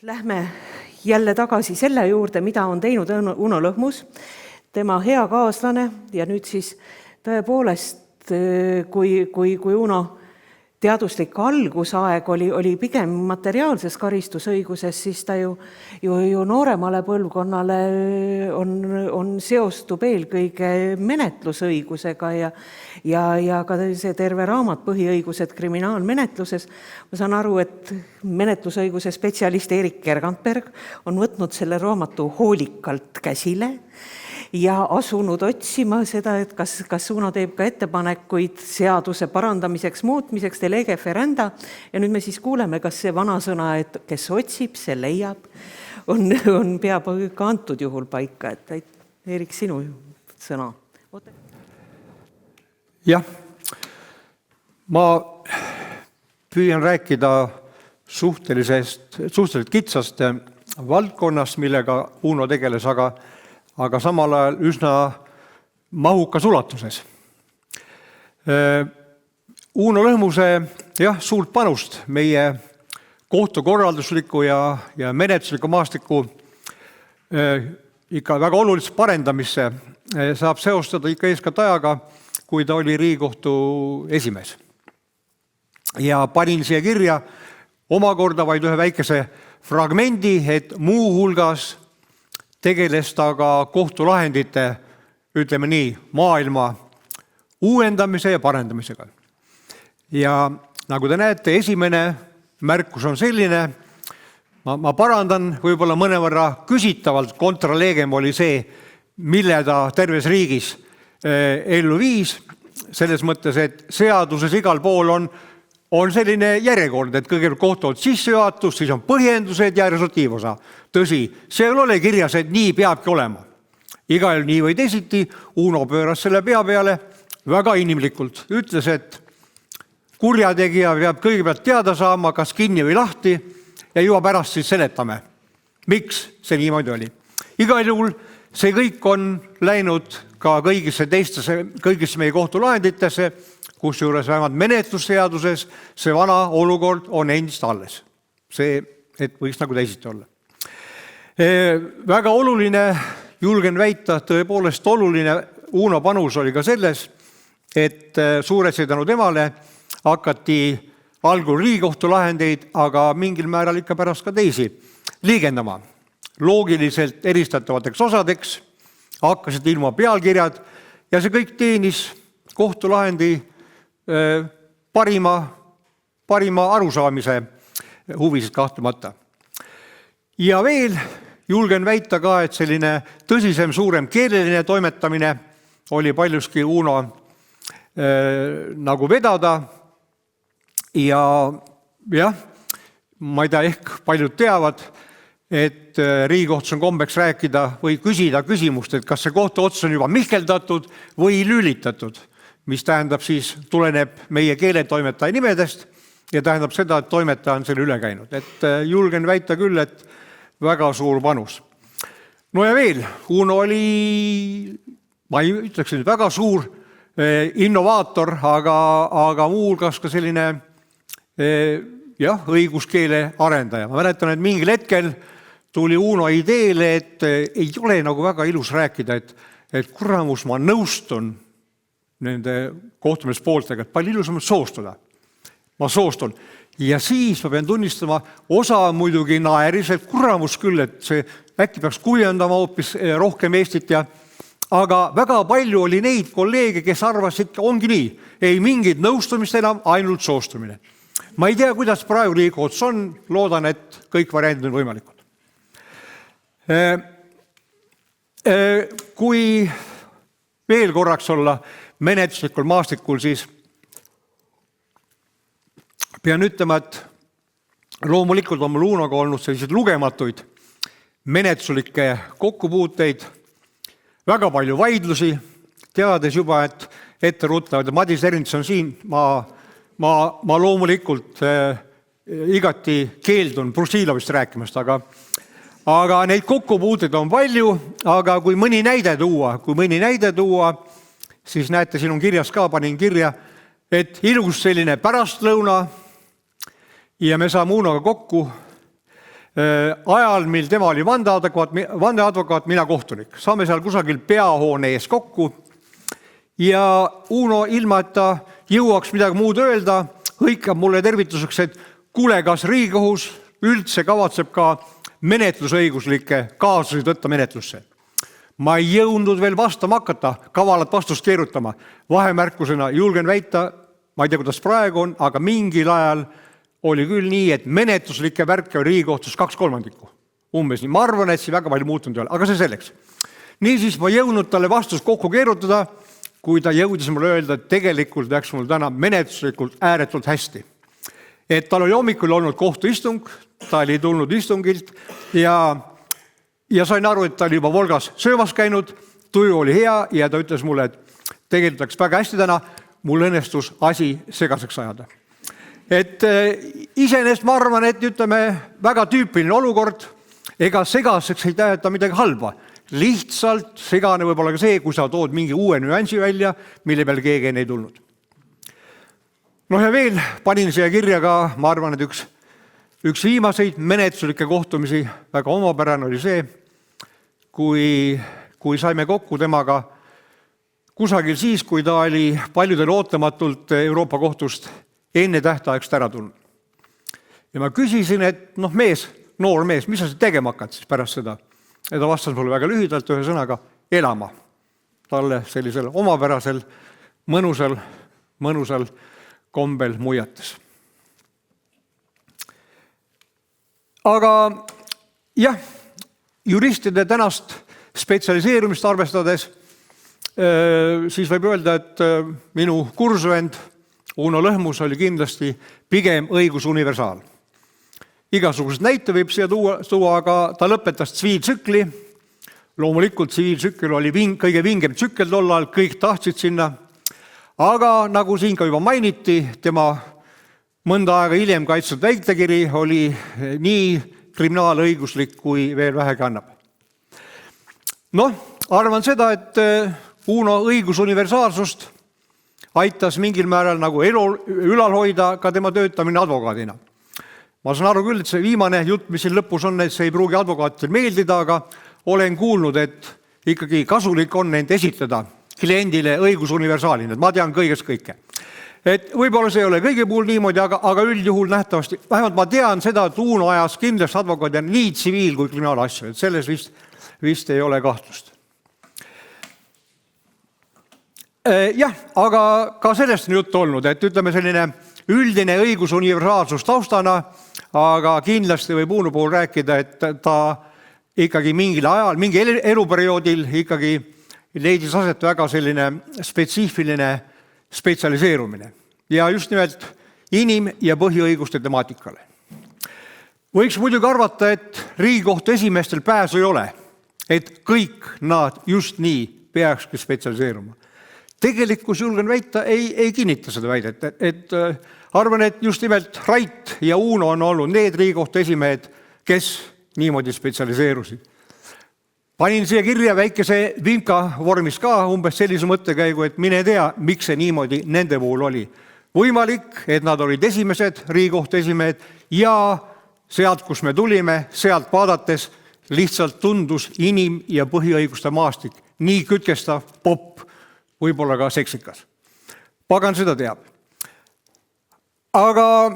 Lähme jälle tagasi selle juurde, mida on teinud Uno Lõhmus, tema hea kaaslane ja nüüd siis tõepoolest, kui Uno teaduslik algusaeg oli pigem materiaalses karistusõiguses, siis ta ju nooremale põlvkonnale on seostub eelkõige menetlusõigusega ja ka see terve raamat Põhiõigused kriminaalmenetluses. Ma saan aru, et menetlusõiguse spetsialist Erik Kergantberg on võtnud selle raamatu hoolikalt käsile ja asunud otsima seda, et kas Uno teeb ka ettepanekuid seaduse parandamiseks, muutmiseks, de lege ferenda. Ja nüüd me siis kuuleme, kas see vanasõna, et kes otsib, see leiab, on peab ka antud juhul paika. Et Erik, sinu sõna. Jah, ma püüan rääkida suhteliselt kitsast valdkonnast, millega Uno tegeles, aga samal ajal üsna mahukas ulatuses. Uno Lõhmuse suurt panust meie kohtukorraldusliku ja menetlusliku maastiku ikka väga olulist parendamisse saab seostada ikka eeskätt ajaga, kui ta oli Riigikohtu esimees. Ja panin siia kirja omakorda vaid ühe väikese fragmendi, et muu hulgas tegeles ta ka kohtulahendite, ütleme nii, maailma uuendamise ja parendamisega. Ja nagu te näete, esimene märkus on selline, ma parandan võib-olla mõnevõrra küsitavalt, contra legem oli see, mille ta terves riigis ellu viis, selles mõttes, et seaduses igal pool on selline järjekord, et kõigepealt kohtuvad sissejuhatus, siis on põhjendused ja resolutiivosa. Tõsi, see ei ole kirjas, et nii peabki olema. Igal nii või teisiti, Uno pööras selle pea peale väga inimlikult. Ütles, et kurjategija peab kõigepealt teada saama, kas kinni või lahti ja juba pärast siis seletame, miks see niimoodi oli. Igal juhul see kõik on läinud ka kõigisse meie kohtulahenditesse, kusjuures vähemalt menetlusseaduses see vana olukord on endist alles. See, et võiks nagu teisiti olla. Väga oluline, julgen väita, tõepoolest oluline Uno panus oli ka selles, et suuresti tänu temale hakati algul Riigikohtu lahendeid, aga mingil määral ikka pärast ka teisi liigendama. Loogiliselt eristatavateks osadeks hakkasid ilma pealkirjad ja see kõik teenis kohtulahendi parima arusaamise huvisid kahtlemata. Ja veel julgen väita ka, et selline tõsisem, suurem keeleline toimetamine oli paljuski Uno nagu vedada ja ma ei tea, ehk paljud teavad, et Riigikohtus on kombeks rääkida või küsida küsimust, et kas see kohtuotsus on juba mihkeldatud või lülitatud, mis tähendab siis, tuleneb meie keeletoimetaja nimedest ja tähendab seda, et toimetaja on selle üle käinud. Et julgen väita küll, et väga suur panus. No ja veel, Uno oli, ma ei ütleks nüüd väga suur innovaator, aga muu hulgas ka selline õiguskeele arendaja. Ma mäletan, et mingil hetkel tuli Uno ideele, et ei ole nagu väga ilus rääkida, et kuramus, ma nõustun nende kohtumispooltega, et palju ilusam soostuda. Ma soostun. Ja siis ma pean tunnistama, osa muidugi naeris, et kuramus küll, et see äkki peaks kujendama hoopis rohkem Eestit aga väga palju oli neid kolleege, kes arvasid, et ongi nii. Ei mingit nõustumist enam, ainult soostumine. Ma ei tea, kuidas praegu Riigikohtus on, loodan, et kõik variandid on võimalikud. Kui veel korraks olla menetluslikul maastikul, siis pean ütlema, et loomulikult on mul Unoga olnud selliseid lugematuid menetluslikke kokkupuuteid, väga palju vaidlusi, teades juba, et etteruttavad, et Madis Ernits on siin, ma loomulikult igati keeldun Brusilovist rääkimast, aga neid kokkupuuteid on palju, aga kui mõni näide tuua, siis näete, siin on kirjas ka, panin kirja, et ilus selline pärastlõuna ja me saame Unoga kokku ajal, mil tema oli vandeadvokaat, mina kohtunik. Saame seal kusagil peahoone ees kokku ja Uno, ilma et ta jõuaks midagi muud öelda, hõikab mulle tervituseks, et kuule, kas Riigikohus üldse kavatseb ka menetlusõiguslikke kaasusi võtta menetlusse. Ma ei jõudnud veel vastama hakata, kavalat vastust keerutama. Vahemärkusena julgen väita, ma ei tea, kuidas praegu on, aga mingil ajal oli küll nii, et menetluslikke värke oli Riigikohtus 2/3. Umbes nii. Ma arvan, et see väga palju muutunud ei ole, aga see selleks. Niisiis ma jõudnud talle vastust kokku keerutada, kui ta jõudis mulle öelda, et tegelikult läks mul täna menetluslikult ääretult hästi. Et tal oli hommikul olnud kohtuistung, ta oli tulnud istungilt ja sain aru, et ta oli juba Volgas söömas käinud, tuju oli hea ja ta ütles mulle, et tegelikult läks väga hästi täna, mul õnnestus asi segaseks ajada. Et iseenesest ma arvan, et ütleme väga tüüpiline olukord, ega segaseks ei tähenda midagi halba. Lihtsalt segane võib olla ka see, kui sa tood mingi uue nüansi välja, mille peale keegi ei tulnud. Ja veel panin siia kirja ka, ma arvan, et üks viimaseid menetluslikke kohtumisi, väga omapärane oli see, kui saime kokku temaga kusagil siis, kui ta oli paljudel ootamatult Euroopa kohtust enne tähtaegst ära tulnud. Ja ma küsisin, et noor mees, mis sa tegema hakkad siis pärast seda? Ja ta vastas mulle väga lühidalt ühe sõnaga, elama. Talle sellisel omapärasel, mõnusal kombel muiates. Aga jah, juristide tänast spetsialiseerumist arvestades, siis võib öelda, et minu kursuvend Uno Lõhmus oli kindlasti pigem õigusuniversaal. Igasugused näite võib siia tuua, aga ta lõpetas tsiviiltsükli. Loomulikult tsiviiltsükkel oli kõige vingem tsükkel tollal, kõik tahtsid sinna. Aga nagu siin ka juba mainiti, tema mõnda aega hiljem kaitstud väitekiri oli nii kriminaalõiguslik, kui veel vähegi annab. Arvan seda, et Uno õigusuniversaalsust aitas mingil määral nagu ülal hoida ka tema töötamine advokaadina. Ma saan aru küll, et see viimane jutt, mis siin lõpus on, et see ei pruugi advokaatidel meeldida, aga olen kuulnud, et ikkagi kasulik on end esitleda kliendile õigusuniversaalina. Ma tean kõigest kõike. Et võib-olla see ei ole kõige puhul niimoodi, aga üldjuhul nähtavasti, vähemalt ma tean seda, et Uno ajas kindlasti advokaadina nii tsiviil- kui kriminaalasju, et selles vist ei ole kahtlust. Jah, aga ka sellest on juttu olnud, et ütleme selline üldine õigusuniversaalsus taustana, aga kindlasti võib Uno puhul rääkida, et ta ikkagi mingil ajal, mingi eluperioodil ikkagi leidis aset väga selline spetsiifiline spetsialiseerumine ja just nimelt inim- ja põhiõiguste temaatikale. Võiks muidugi arvata, et Riigikohtu esimeestel pääsu ei ole, et kõik nad just nii peakski spetsialiseeruma. Tegelikkus julgen väita, ei kinnita seda väidet, et arvan, et just nimelt Rait ja Uno on olnud need Riigikohtu esimehed, kes niimoodi spetsialiseerusid. Panin siia kirja väikese vimka vormis ka umbes sellise mõttekäigu, et mine tea, miks see niimoodi nende puhul oli. Võimalik, et nad olid esimesed Riigikohtu esimehed ja sealt, kus me tulime, sealt vaadates lihtsalt tundus inim- ja põhiõiguste maastik nii kütkestav, popp, võib-olla ka seksikas. Pagan seda teab. Aga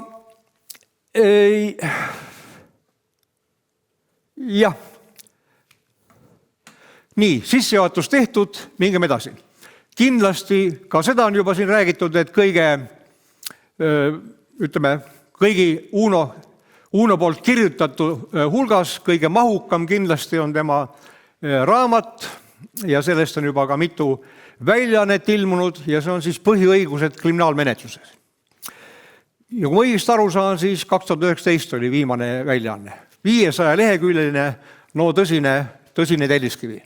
jah. Nii, sissejuhatus tehtud, mingem edasi. Kindlasti ka seda on juba siin räägitud, et kõigi Uno poolt kirjutatu hulgas kõige mahukam kindlasti on tema raamat ja sellest on juba ka mitu väljaannet ilmunud ja see on siis põhiõigused kriminaalmenetluses. Ja kui ma õigesti aru saan, siis 2019 oli viimane väljaanne. 500 leheküljeline, tõsine telliskivi.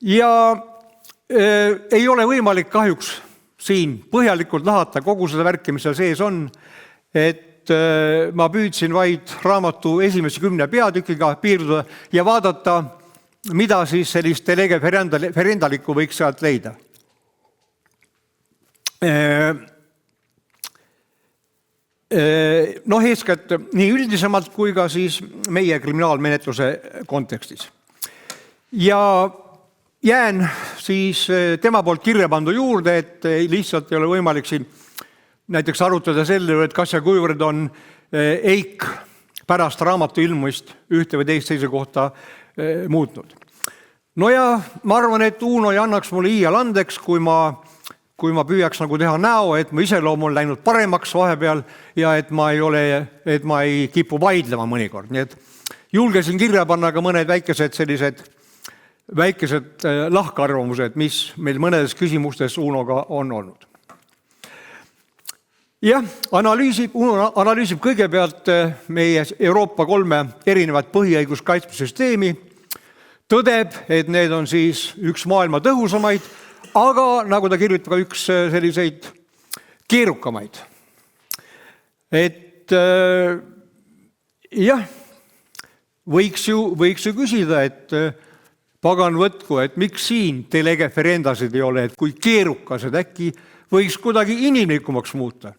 Ja ei ole võimalik kahjuks siin põhjalikult lahata kogu seda värki, mis seal sees on, et ma püüdsin vaid raamatu esimese 10 peatükiga piirduda ja vaadata, mida siis sellist lege ferendalikku võiks sealt leida. eeskätt nii üldisemalt kui ka siis meie kriminaalmenetluse kontekstis. Ja jään siis tema poolt kirja pandu juurde, et lihtsalt ei ole võimalik siin näiteks arutada selle, et kas ja kuivõrd on EIK pärast raamatu ilmumist ühte või teist seisukohta muutnud. No ja ma arvan, et Uno ei annaks mulle iial andeks, kui ma püüaks nagu teha näo, et mu iseloom on läinud paremaks vahepeal ja et ma ei kipu vaidlema mõnikord. Nii et julgesin kirja panna ka mõned väikesed lahkarvamused, mis meil mõnedes küsimustes Unoga on olnud. Jah, Uno analüüsib kõigepealt meie Euroopa 3 erinevat põhiõiguskaitsmissüsteemi, tõdeb, et need on siis üks maailma tõhusamaid, aga nagu ta kirjutab, üks selliseid keerukamaid. Et jah, võiks ju küsida, et pagan võtku, et miks siin de lege ferendasid ei ole, et kui keerukased äkki võiks kuidagi inimlikumaks muuta.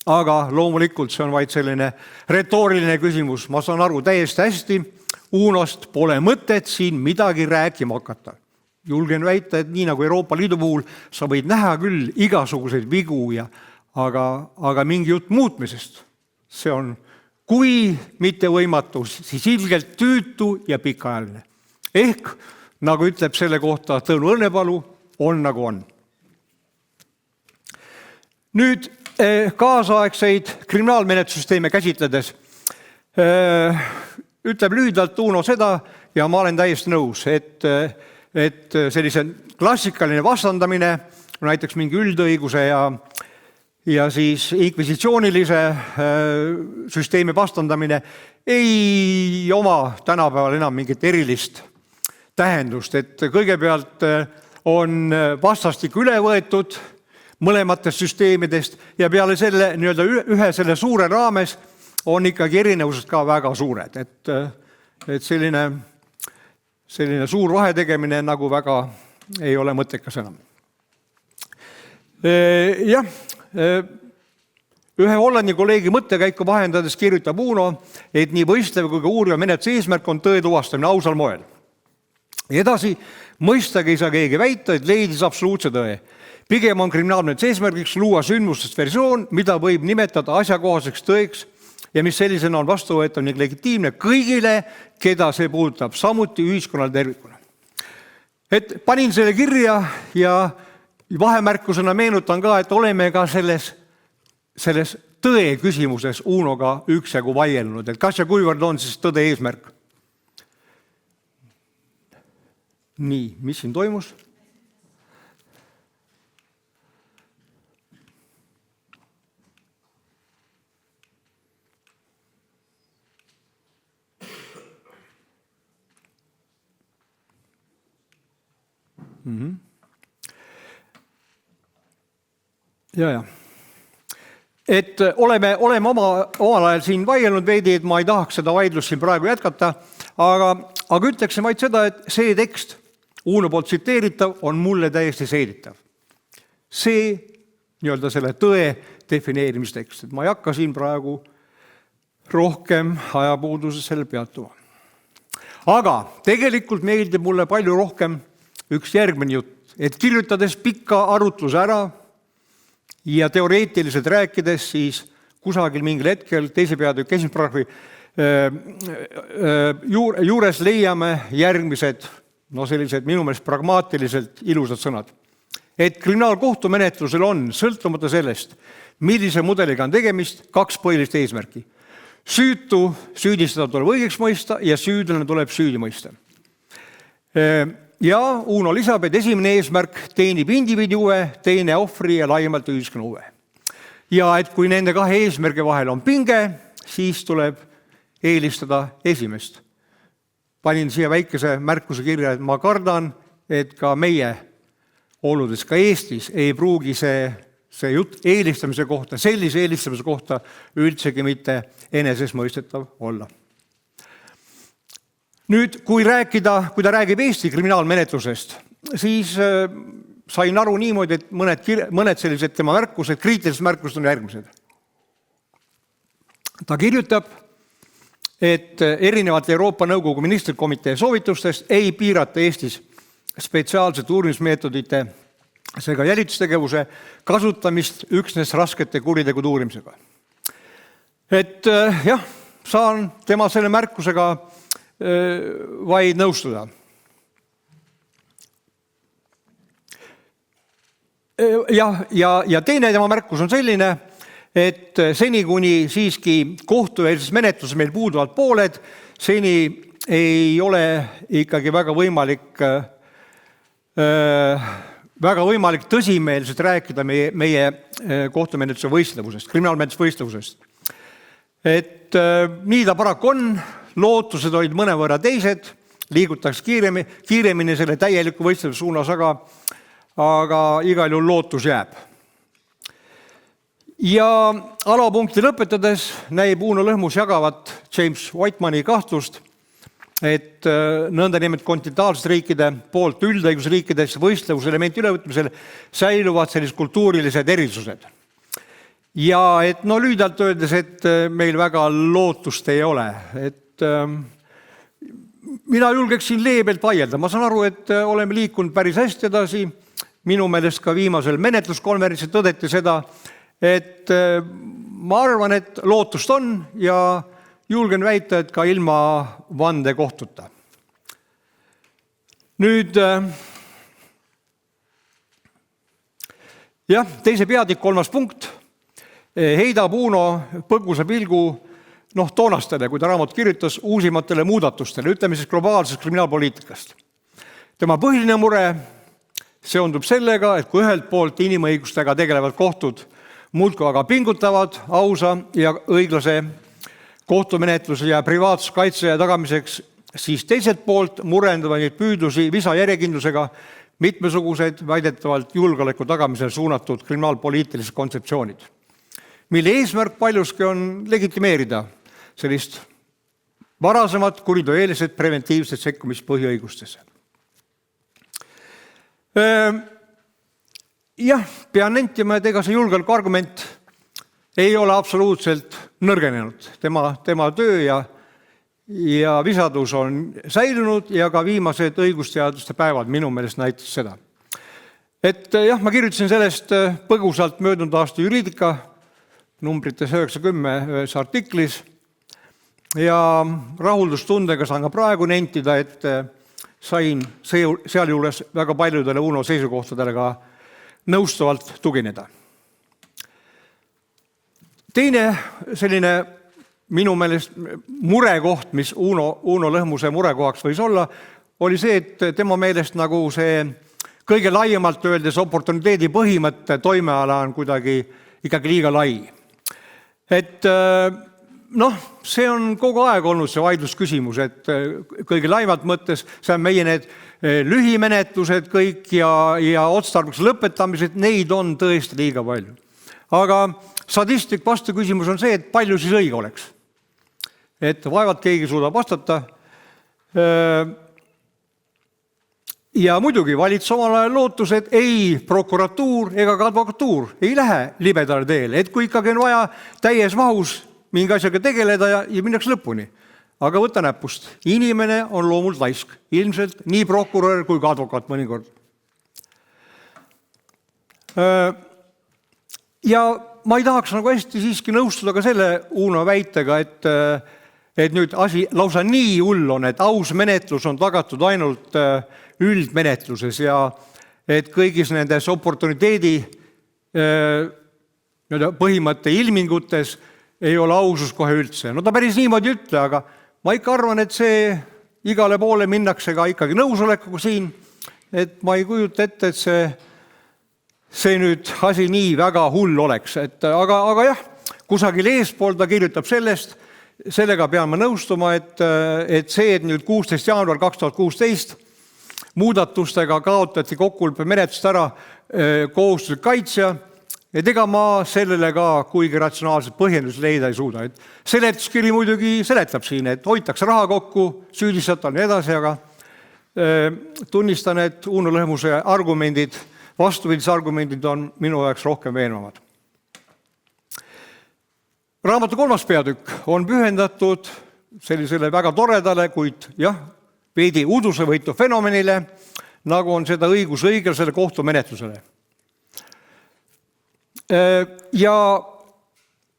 Aga loomulikult see on vaid selline retooriline küsimus. Ma saan aru täiesti hästi, Unost pole mõtet siin midagi rääkima hakata. Julgen väita, et nii nagu Euroopa Liidu puhul sa võid näha küll igasuguseid vigu, aga mingi jutt muutmisest. See on, kui mitte võimatu, siis ilgelt tüütu ja pikaajaline. Ehk, nagu ütleb selle kohta Tõnu Õnnepalu, on nagu on. Nüüd kaasaegseid kriminaalmenetlussüsteeme käsitledes ütleb lühidalt Uno seda, ja ma olen täiesti nõus, et sellise klassikaline vastandamine, näiteks mingi üldõiguse ja siis inkvisitsioonilise süsteemi vastandamine ei oma tänapäeval enam mingit erilist tähendust, et kõigepealt on vastastikku üle võetud mõlematest süsteemidest ja peale selle ühe selle suure raames on ikkagi erinevused ka väga suured, et selline suur vahetegemine nagu väga ei ole mõttekas enam. Jah, ühe Hollandi kolleegi mõttekäiku vahendades kirjutab Uno, et nii võistlev kui ka uuriva menetluse eesmärk on tõe tuvastamine ausal moel. Edasi, mõistagi ei saa keegi väita, et leidis absoluutse tõe. Pigem on kriminaalmenetluse eesmärgiks luua sündmustest versioon, mida võib nimetada asjakohaseks tõeks ja mis sellisena on vastuvõetav ning legitiimne kõigile, keda see puudutab, samuti ühiskonnal tervikuna. Et panin selle kirja ja vahemärkusena meenutan ka, et oleme ka selles tõe küsimuses Unoga üksjagu vaielnud, et kas ja kuivõrd on siis tõde eesmärk. Nii, mis siin toimus? Ja. Et oleme omal ajal siin vaielnud veidi, et ma ei tahaks seda vaidlust siin praegu jätkata, aga ütleksin vaid seda, et see tekst, Uno poolt tsiteeritav, on mulle täiesti seeditav. See selle tõe defineerimistekst, et ma ei hakka siin praegu rohkem ajapuuduses selle peatuma. Aga tegelikult meeldib mulle palju rohkem üks järgmine jutt, et kirjutades pikka arutluse ära ja teoreetiliselt rääkides, siis kusagil mingil hetkel teise peatükki esimese paragrahvi juures leiame järgmised, sellised minu meelest pragmaatiliselt ilusad sõnad. Et kriminaalkohtumenetlusel on, sõltumata sellest, millise mudeliga on tegemist, 2 põhilist eesmärki. Süütu süüdistada tuleb õigeks mõista ja süüdlane tuleb süüdi mõista. Ja Uno lisab, et esimene eesmärk teenib indiviidi huve, teine ohvri ja laiemalt ühiskonna huve. Ja et kui nende 2 eesmärgi vahel on pinge, siis tuleb eelistada esimest. Panin siia väikese märkuse kirja, et ma kardan, et ka meie oludes, ka Eestis ei pruugi see jutt eelistamise kohta, sellise eelistamise kohta üldsegi mitte enesestmõistetav olla. Nüüd, kui ta räägib Eesti kriminaalmenetlusest, siis sain aru niimoodi, et mõned sellised tema märkused, kriitilised märkused on järgmised. ta kirjutab, et erinevalt Euroopa Nõukogu ministrikomitee soovitustest ei piirata Eestis spetsiaalsete uurimismeetodite seega jälitustegevuse kasutamist üksnes raskete kuritegude uurimisega. Et jah, saan tema selle märkusega vaid nõustuda. Ja teine tema märkus on selline, et seni, kuni siiski kohtueelses menetluses meil puuduvad pooled, seni ei ole ikkagi väga võimalik tõsimeelselt rääkida meie kohtumenetluse võistlevusest, kriminaalmenetluse võistlevusest. Et nii ta paraku on, lootused olid mõnevõrra teised, liigutaks kiiremini selle täieliku võistlevuse suunas, aga igal juhul lootus jääb. Ja alapunkti lõpetades näib Uno Lõhmus jagavat James Whitemani kahtlust, et nõndanimetatud kontinentaalsete riikide poolt üldõigusriikides võistlevuselementi ülevõtmisel säiluvad sellised kultuurilised erisused. Ja et lühidalt öeldes, et meil väga lootust ei ole. Et mina julgeksin leebelt vaielda. Ma saan aru, et oleme liikunud päris hästi edasi. Minu meelest ka viimasel menetluskonverentsil tõdeti seda, et ma arvan, et lootust on ja julgen väita, et ka ilma vandekohtuta. Nüüd teise peatükk 3. punkt heidab Uno põgusa pilgu toonastele, kui ta raamat kirjutas, uusimatele muudatustele, ütleme siis globaalsest kriminaalpoliitikast. Tema põhiline mure seondub sellega, et kui ühelt poolt inimõigustega tegelevad kohtud muudkui aga pingutavad ausa ja õiglase kohtumenetluse ja privaatsuskaitse tagamiseks, siis teiselt poolt murendavad neid püüdlusi visa järjekindlusega mitmesugused väidetavalt julgeoleku tagamisel suunatud kriminaalpoliitilised kontseptsioonid, mille eesmärk paljuski on legitimeerida sellist varasemat kuriteoeelset preventiivset sekkumist põhiõigustesse. Jah, pean nentima, et ega see julgeolekuargument ei ole absoluutselt nõrgenenud. Tema töö ja visadus on säilunud ja ka viimased õigusteaduste päevad minu meelest näitas seda. Et jah, ma kirjutasin sellest põgusalt möödunud aasta juriidika numbrites 9-10 ühes artiklis ja rahuldustundega saan ka praegu nentida, et sain sealjuures väga paljudele Uno seisukohtadele ka nõustavalt tugineda. Teine selline minu meelest murekoht, mis Uno Lõhmuse murekohaks võis olla, oli see, et tema meelest nagu see kõige laiemalt öeldes oportuniteedi põhimõtte toimeala on kuidagi ikkagi liiga lai. Et see on kogu aeg olnud see vaidlusküsimus, et kõige laiemalt mõttes see on meie need lühimenetlused kõik ja otstarbeks lõpetamised, neid on tõesti liiga palju. Aga sadistlik vastuküsimus on see, et palju siis õige oleks. Et vaevalt keegi suudab vastata. Ja muidugi valitsus omal ajal lootus, et ei prokuratuur ega ka advokatuur ei lähe libedale teele, et kui ikkagi on vaja täies mahus mingi asjaga tegeleda ja minnakse lõpuni. Aga võta näpust, inimene on loomult laisk, ilmselt nii prokurör kui ka advokaat mõnikord. Ja ma ei tahaks nagu hästi siiski nõustuda ka selle Uno väitega, et nüüd asi lausa nii hull on, et aus menetlus on tagatud ainult üldmenetluses ja et kõigis nendes oportuniteedi põhimõtte ilmingutes ei ole ausus kohe üldse. No ta päris niimoodi ütle, aga ma ikka arvan, et see igale poole minnakse ka ikkagi nõusolekuga siin, et ma ei kujuta ette, et see nüüd asi nii väga hull oleks. Aga jah, kusagil eespool ta kirjutab sellest, sellega peame nõustuma, et see, et nüüd 16. jaanuar 2016 muudatustega kaotati kokkuleppe menetlust ära kohustuslik kaitsja, et ega ma sellele ka kuigi ratsionaalselt põhjendus leida ei suuda. Et seletuskiri muidugi seletab siin, et hoitakse raha kokku, süüdistatal ja edasi, aga tunnistan, et Uno Lõhmuse argumendid, vastupidised argumendid on minu jaoks rohkem veenvamad. Raamatu 3. peatükk on pühendatud sellisele väga toredale, kuid veidi udusevõitu fenomenile, nagu on seda õigus õiglasele kohtumenetlusele. Ja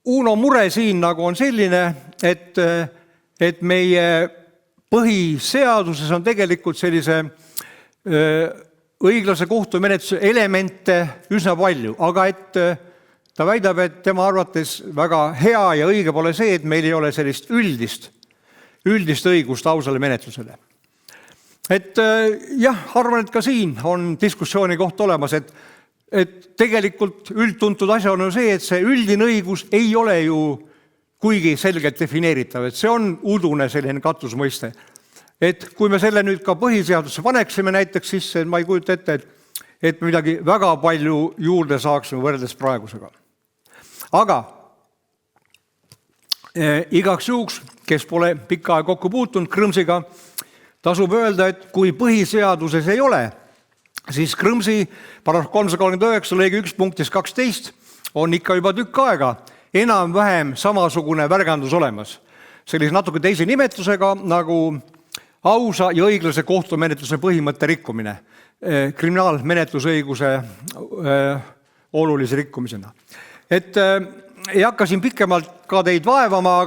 Uno mure siin nagu on selline, et meie põhiseaduses on tegelikult sellise õiglase kohtumenetluse elemente üsna palju, aga et ta väidab, et tema arvates väga hea ja õige pole see, et meil ei ole sellist üldist õigust ausale menetlusele. Et arvan, et ka siin on diskussiooni koht olemas, et tegelikult üldtuntud asjaolu on see, et see üldine õigus ei ole ju kuigi selgelt defineeritav, et see on udune selline katusmõiste. Et kui me selle nüüd ka põhiseadusse paneksime näiteks sisse, ma ei kujuta ette, et midagi väga palju juurde saaksime võrreldes praegusega. Aga igaks juhuks, kes pole pikka aega kokku puutunud Krõmsiga, tasub öelda, et kui põhiseaduses ei ole, siis Krõmsi paragrahv 339 lõige 1 punktis 12 on ikka juba tükk aega enam-vähem samasugune värgandus olemas. Sellise natuke teise nimetusega nagu ausa ja õiglase kohtumenetluse põhimõtte rikkumine kriminaalmenetlusõiguse olulise rikkumisena. Et ei hakka siin pikemalt ka teid vaevama,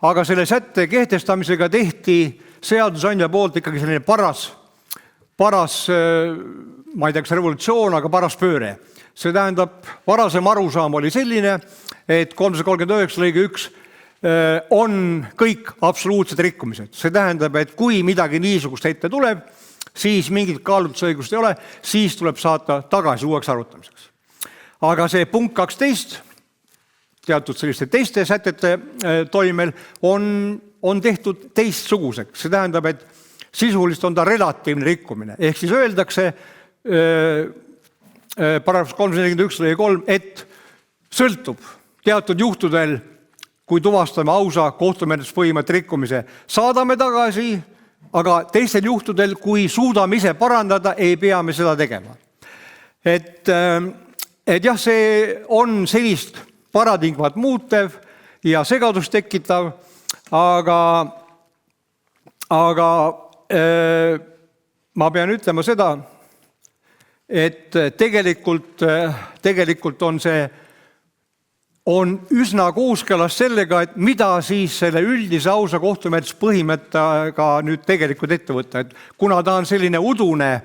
aga selle sätte kehtestamisega tehti seadusandja poolt ikkagi selline paras, ma ei tea, kas revolutsioon, aga paras pööre. See tähendab, varasem arusaam oli selline, et 339 lõige 1 on kõik absoluutsed rikkumised. See tähendab, et kui midagi niisugust ette tuleb, siis mingit kaalutlusõigust ei ole, siis tuleb saata tagasi uueks arutamiseks. Aga see punkt 12, teatud selliste teiste sätete toimel, on tehtud teistsuguseks. See tähendab, et sisuliselt on ta relatiivne rikkumine. Ehk siis öeldakse paragrahv 341 lõige 3, et sõltub teatud juhtudel, kui tuvastame ausa kohtumenetluspõhimõtte rikkumise, saadame tagasi, aga teistel juhtudel, kui suudame ise parandada, ei pea me seda tegema. Et see on sellist paradigmat muutev ja segadust tekitav, aga ma pean ütlema seda, et tegelikult on see üsna kooskõlas sellega, et mida siis selle üldise ausa kohtumenetluspõhimõttega nüüd tegelikult ette võtta. Et kuna ta on selline udune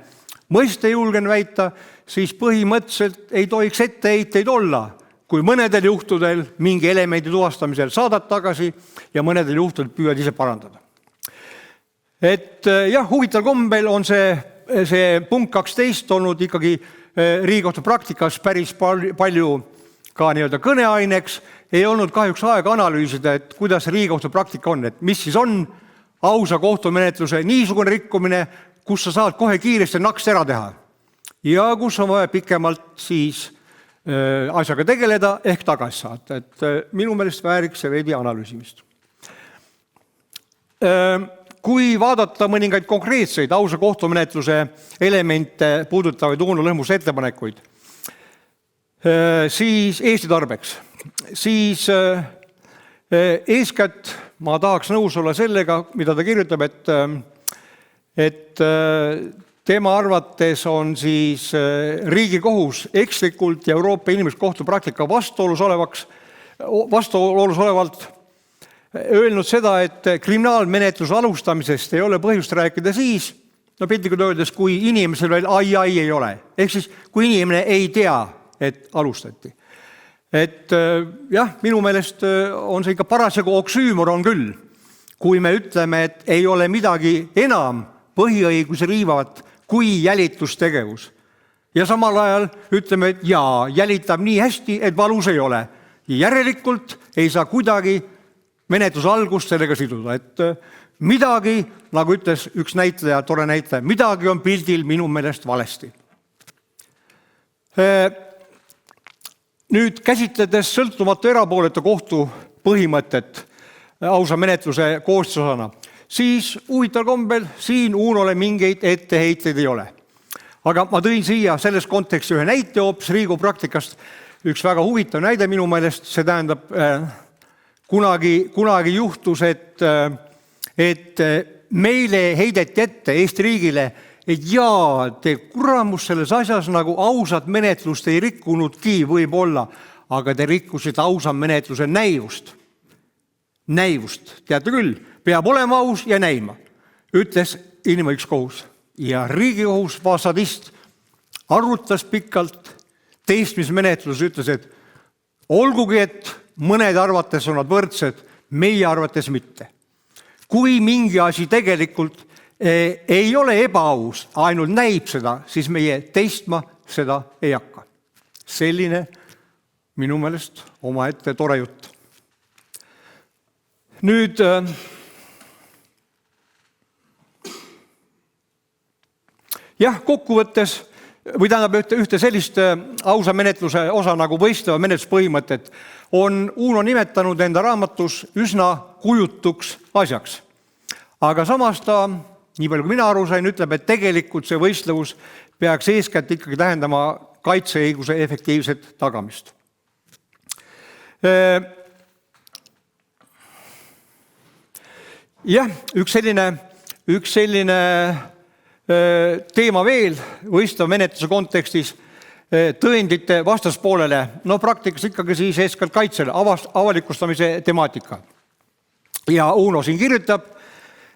mõiste, julgen väita, siis põhimõtteliselt ei tohiks etteheiteid olla, kui mõnedel juhtudel mingi elemendi tuvastamisel saadad tagasi ja mõnedel juhtudel püüad ise parandada. Et huvitav kombel on see punkt 12 olnud ikkagi Riigikohtu praktikas päris palju ka nii-öelda kõneaineks. Ei olnud kahjuks aega analüüsida, et kuidas Riigikohtu praktika on, et mis siis on ausa kohtumenetluse niisugune rikkumine, kus sa saad kohe kiiresti naks ära teha ja kus on vaja pikemalt siis asjaga tegeleda ehk tagasi saata. Et minu meelest vääriks see veidi analüüsimist. Kui vaadata mõningaid konkreetseid ausa kohtumenetluse elemente puudutavaid Uno Lõhmuse ettepanekuid, siis Eesti tarbeks, siis eeskätt ma tahaks nõus olla sellega, mida ta kirjutab, et tema arvates on siis Riigikohus ekslikult ja Euroopa Inimõiguskohtu praktika vastuolus olevalt öelnud seda, et kriminaalmenetluse alustamisest ei ole põhjust rääkida siis, piltlikult öeldes, kui inimesel veel ai ei ole. Ehk siis, kui inimene ei tea, et alustati. Et minu meelest on see ikka parasjagu oksüümoron küll, kui me ütleme, et ei ole midagi enam põhiõigusi riivavat kui jälitustegevus. Ja samal ajal ütleme, et jälitab nii hästi, et valus ei ole. Ja järelikult ei saa kuidagi menetluse algust sellega siduda, et midagi, nagu ütles üks näitleja, tore näitleja, midagi on pildil minu meelest valesti. Nüüd käsitledes sõltumatu erapooletu kohtu põhimõtet ausa menetluse koostisosana, siis huvitav kombel siin Unole mingeid etteheiteid ei ole. Aga ma tõin siia selles kontekstis ühe näite hoopis Riigikogu praktikast, üks väga huvitav näide minu meelest, see tähendab kunagi juhtus, et meile heideti ette, Eesti riigile, et jaa, te kuramus selles asjas nagu ausat menetlust ei rikkunudki võib-olla, aga te rikkusite ausa menetluse näivust. Näivust, teate küll, peab olema aus ja näima, ütles inimõiguskohus. Ja Riigikohus vassadist arutas pikalt, teistmismenetlus ütles, et olgugi, et mõned arvates on nad võrdsed, meie arvates mitte. Kui mingi asi tegelikult ei ole ebaaus, ainult näib seda, siis meie teistma seda ei hakka. Selline minu meelest omaette tore jutt. Nüüd jah, kokkuvõttes või tähendab ühte sellist ausa menetluse osa nagu võistleva menetluspõhimõtet on Uno nimetanud enda raamatus üsna kujutuks asjaks. Aga samas ta, nii palju kui mina aru sain, ütleb, et tegelikult see võistlevus peaks eeskätt ikkagi tähendama kaitseõiguse efektiivset tagamist. Jah, üks selline teema veel võistleva menetluse kontekstis tõendite vastaspoolele, praktikas ikkagi siis eeskalt kaitsele, avalikustamise temaatika. Ja Uno siin kirjutab,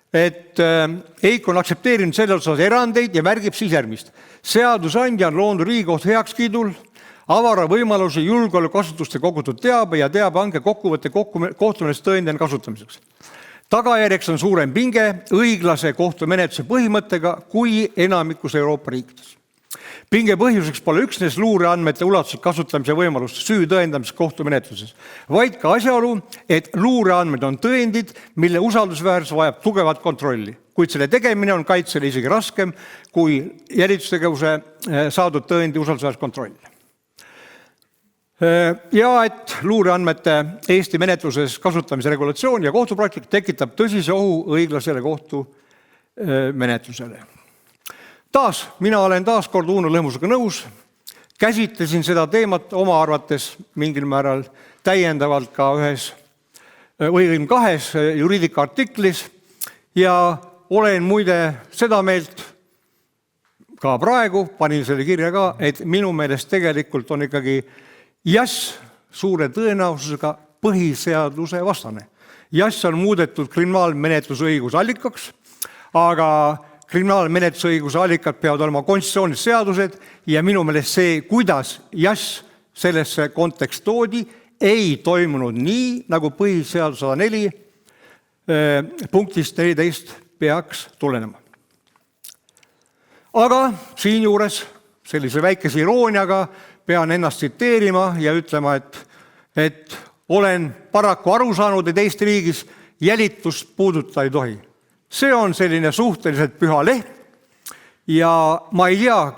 et EIK on aktsepteerinud selle osas erandeid ja märgib siis järgmist. Seadusandja on loonud Riigikohtu heakskiidul avara võimalusi julgeolekuasutuste kogutud teabe ja teabehanke kokkuvõtte kohtumenetluse tõendina kasutamiseks. Tagajärjeks on suurem pinge õiglase kohtumenetluse põhimõttega kui enamikus Euroopa riikides. Pinge põhjuseks pole üksnes luureandmete ulatuslik kasutamise võimalust süü tõendamiseks kohtumenetluses, vaid ka asjaolu, et luureandmed on tõendid, mille usaldusväärsus vajab tugevat kontrolli, kuid selle tegemine on kaitsele isegi raskem kui jälitustegevuse saadud tõendi usaldusväärsus kontrolli. Ja et luureandmete Eesti menetluses kasutamise regulatsioon ja kohtupraktika tekitab tõsise ohu õiglasele kohtumenetlusele. Mina olen taas kord Uno Lõhmusega nõus, käsitlesin seda teemat oma arvates mingil määral täiendavalt ka kahes juriidika artiklis ja olen muide seda meelt ka praegu, panin selle kirja ka, et minu meelest tegelikult on ikkagi suure tõenäosusega põhiseaduse vastane. On muudetud kriminaalmenetlusõiguse allikaks, aga kriminaalmenetlusõiguse allikad peavad olema konstitutsioonilised seadused ja minu meelest see, kuidas sellesse kontekst toodi, ei toimunud nii, nagu põhiseaduse 104 punktist 14 peaks tulenema. Aga siinjuures sellise väikese irooniaga pean ennast tsiteerima ja ütlema, et olen paraku aru saanud, et Eesti riigis jälitust puudutada ei tohi. See on selline suhteliselt püha leht ja ma ei tea,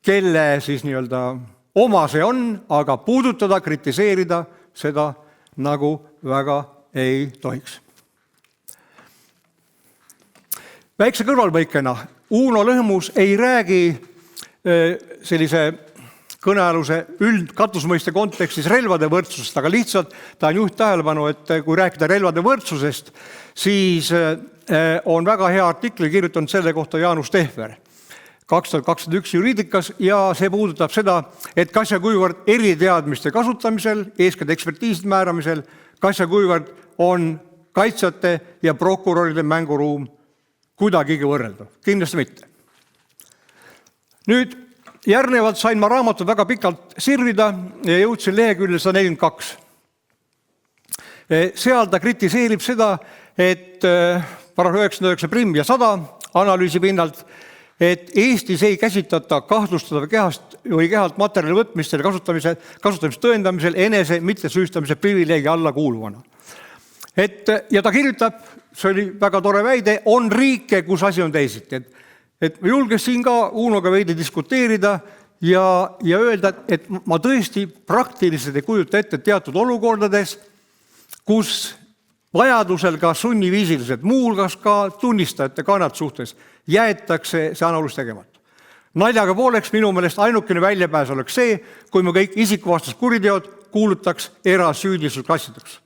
kelle siis nii-öelda oma see on, aga puudutada, kritiseerida seda nagu väga ei tohiks. Väikse kõrvalpõikena Uno Lõhmus ei räägi sellise kõnealuse katusmõiste kontekstis relvade võrdsusest, aga lihtsalt ta on juht tähelepanu, et kui rääkida relvade võrdsusest, siis on väga hea artikli kirjutanud selle kohta Jaanus Tehver 2021 juriidikas ja see puudutab seda, et kas ja kuivõrd eriteadmiste kasutamisel, eeskätt ekspertiiside määramisel, kas ja kuivõrd on kaitsjate ja prokuröride mänguruum kuidagigi võrreldav. Kindlasti mitte. Nüüd järgnevalt sain ma raamatut väga pikalt sirvida ja jõudsin leheküljel 142. Seal ta kritiseerib seda, et paragrahv 99 ja 100 analüüsi pinnalt, et Eestis ei käsitleta kahtlustatava kehast või kehalt materjali võtmist ja kasutamist tõendamisel enese mittesüüstamise privileegi alla kuuluvana. Ja ta kirjutab, see oli väga tore väide, on riike, kus asi on teisiti. Et julges siin ka Unoga veidi diskuteerida ja öelda, et ma tõesti praktiliselt ei kujuta ette teatud olukordades, kus vajadusel ka sunniviisiliselt, muuhulgas ka tunnistajate kannat suhtes, jäetakse see analüüs tegemata. Naljaga pooleks minu meelest ainukene väljapääs oleks see, kui me kõik isikuvastased kuriteod kuulutaks erasüüdlisusklassideks.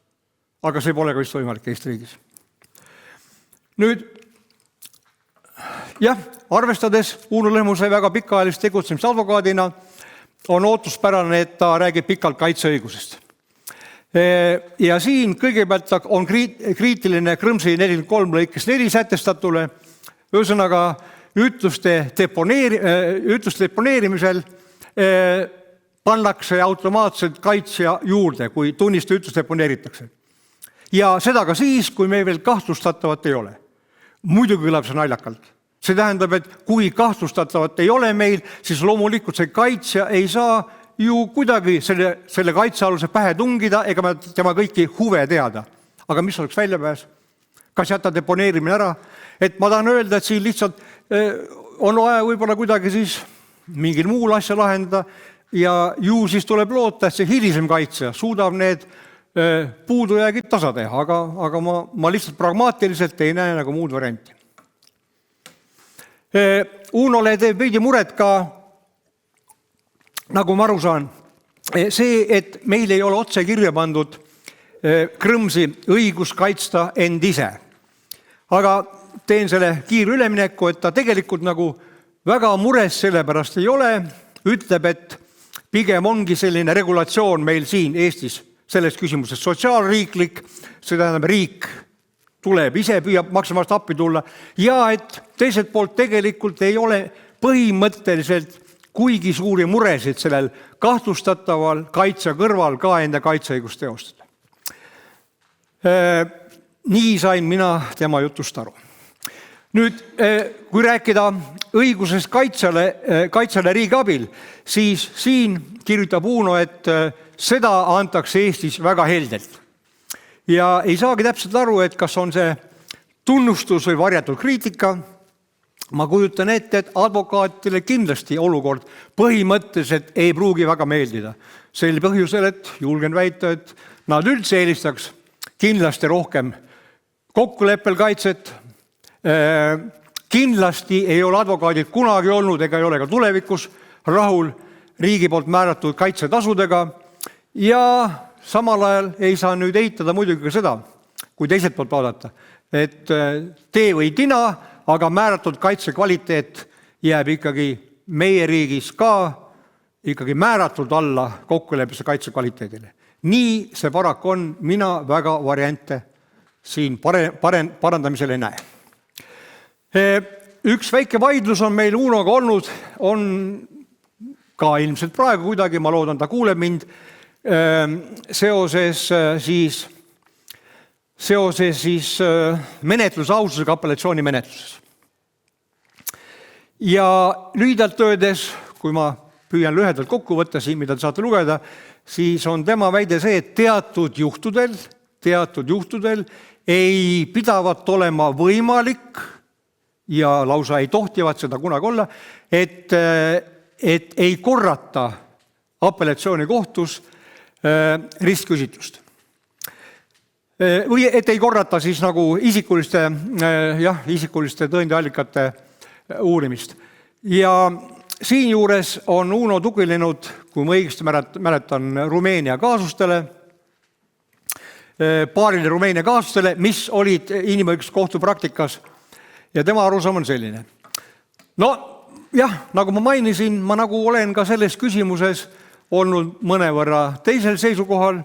Aga see pole ka vist võimalik Eesti riigis. Nüüd, jah, arvestades Uno Lõhmuse väga pikaajalist tegutsemist advokaadina, on ootuspärane, et ta räägib pikalt kaitseõigusest. Ja siin kõigepealt on kriitiline Krõmsi 43 lõikes 4 sätestatule, ühesõnaga ütluste deponeerimisel pannakse automaatselt kaitsja juurde, kui tunniste ütlus deponeeritakse. Ja seda ka siis, kui meil veel kahtlustatavat ei ole. Muidugi kõlab see naljakalt. See tähendab, et kui kahtlustatavat ei ole meil, siis loomulikult see kaitsja ei saa ju kuidagi selle kaitsealuse pähe tungida ega tema kõiki huve teada. Aga mis oleks väljapääs? Kas jätta deponeerimine ära? Et ma tahan öelda, et siin lihtsalt on vaja võib-olla kuidagi siis mingil muul asja lahendada ja ju siis tuleb loota, et see hilisem kaitsja suudab need puudujäägid tasa teha, aga ma lihtsalt pragmaatiliselt ei näe nagu muud varianti. Unole teeb veidi muret ka, nagu ma aru saan, see, et meil ei ole otse kirja pandud Krõmsi õigus kaitsta end ise. Aga teen selle kiire ülemineku, et ta tegelikult nagu väga mures selle pärast ei ole, ütleb, et pigem ongi selline regulatsioon meil siin Eestis selles küsimuses sotsiaalriiklik, see tähendab riik tuleb ise, püüab maksimaalselt appi tulla ja et teiselt poolt tegelikult ei ole põhimõtteliselt kuigi suuri muresid sellel kahtlustataval kaitsja kõrval ka enda kaitseõigust teostada. Nii sain mina tema jutust aru. Nüüd, kui rääkida õigusest kaitsjale riigi abil, siis siin kirjutab Uno, et seda antakse Eestis väga heldelt. Ja ei saagi täpselt aru, et kas on see tunnustus või varjatud kriitika. Ma kujutan ette, et advokaatile kindlasti olukord põhimõtteliselt ei pruugi väga meeldida. Sel põhjusel, et julgen väita, et nad üldse eelistaks kindlasti rohkem kokkuleppel kaitset. Kindlasti ei ole advokaadid kunagi olnud ega ei ole ka tulevikus rahul riigi poolt määratud kaitsetasudega ja samal ajal ei saa nüüd eitada muidugi ka seda, kui teiselt poolt vaadata, et tee või tina, aga määratud kaitse kvaliteet jääb ikkagi meie riigis ka ikkagi määratult alla kokkuleppesse kaitse kvaliteedile. Nii see paraku on, mina väga variante siin parandamisel ei näe. Üks väike vaidlus on meil Unoga olnud, on ka ilmselt praegu kuidagi, ma loodan, ta kuuleb mind, seoses menetluse aususega apellatsiooni menetluses. Ja lühidalt öeldes, kui ma püüan lühedalt kokku võtta siin, mida te saate lugeda, siis on tema väide see, et teatud juhtudel ei pidavat olema võimalik ja lausa ei tohtivat seda kunagi olla, et ei korrata apellatsiooni kohtus ristküsitlust. Või et ei korrata siis nagu isikuliste tõendiallikate uurimist. Ja siinjuures on Uno tuginenud, kui ma õigesti mäletan, Rumeenia kaasustele, paarile Rumeenia kaasustele, mis olid inimõiguskohtu praktikas ja tema arusaam on selline. No jah, nagu ma mainisin, ma nagu olen ka selles küsimuses olnud mõnevõrra teisel seisukohal.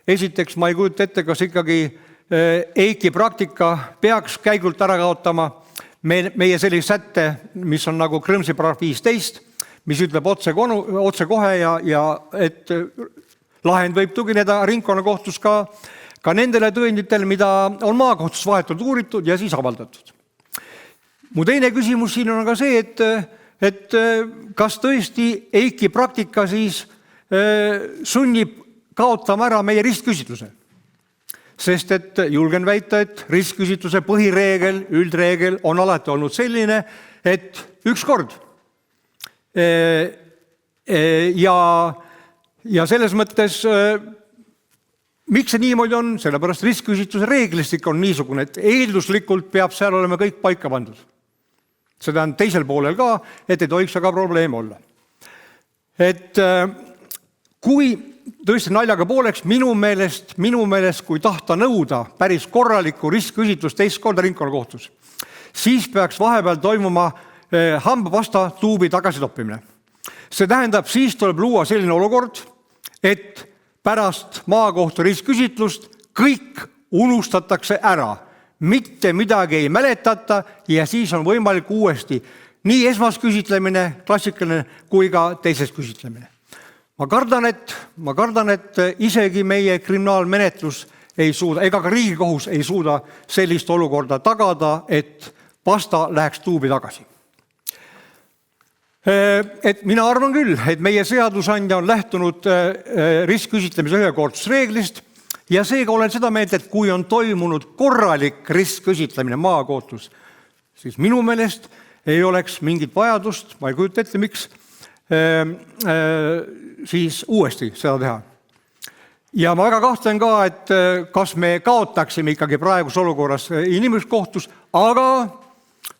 Esiteks ma ei kujuta ette, kas ikkagi EIK-i praktika peaks käigult ära kaotama meie sellise sätte, mis on nagu Krõmsi paragrahv 15, mis ütleb otsekohe ja et lahend võib tugineda ringkonnakohtus ka nendele tõenditele, mida on maakohtus vahetult uuritud ja siis avaldatud. Mu teine küsimus siin on ka see, et kas tõesti EIK-i praktika siis sunnib kaotama ära meie ristküsitluse. Sest et julgen väita, et ristküsitluse põhireegel, üldreegel on alati olnud selline, et üks kord. Ja selles mõttes, miks see niimoodi on? Sellepärast ristküsitluse reeglistik on niisugune, et eelduslikult peab seal olema kõik paika pandud. Seda on teisel poolel ka, et ei tohiks aga probleem olla. Et kui tõesti naljaga pooleks, minu meelest, kui tahta nõuda päris korralikku ristküsitlust teist korda ringkonnakohtus, siis peaks vahepeal toimuma hambapasta tuubi tagasitoppimine. See tähendab, siis tuleb luua selline olukord, et pärast maakohtu ristküsitlust kõik unustatakse ära, mitte midagi ei mäletata ja siis on võimalik uuesti nii esmasküsitlemine, klassikaline, kui ka teises küsitlemine. Ma kardan, et isegi meie kriminaalmenetlus ei suuda, ega ka Riigikohus ei suuda sellist olukorda tagada, et pasta läheks tuubi tagasi. Et mina arvan küll, et meie seadusandja on lähtunud ristküsitlemise ühekordsusreeglist ja seega olen seda meelt, et kui on toimunud korralik ristküsitlemine maakohtus, siis minu meelest ei oleks mingit vajadust, ma ei kujuta ette, miks, siis uuesti seda teha. Ja ma väga kahtlen ka, et kas me kaotaksime ikkagi praegus olukorras inimõiguskohtus, aga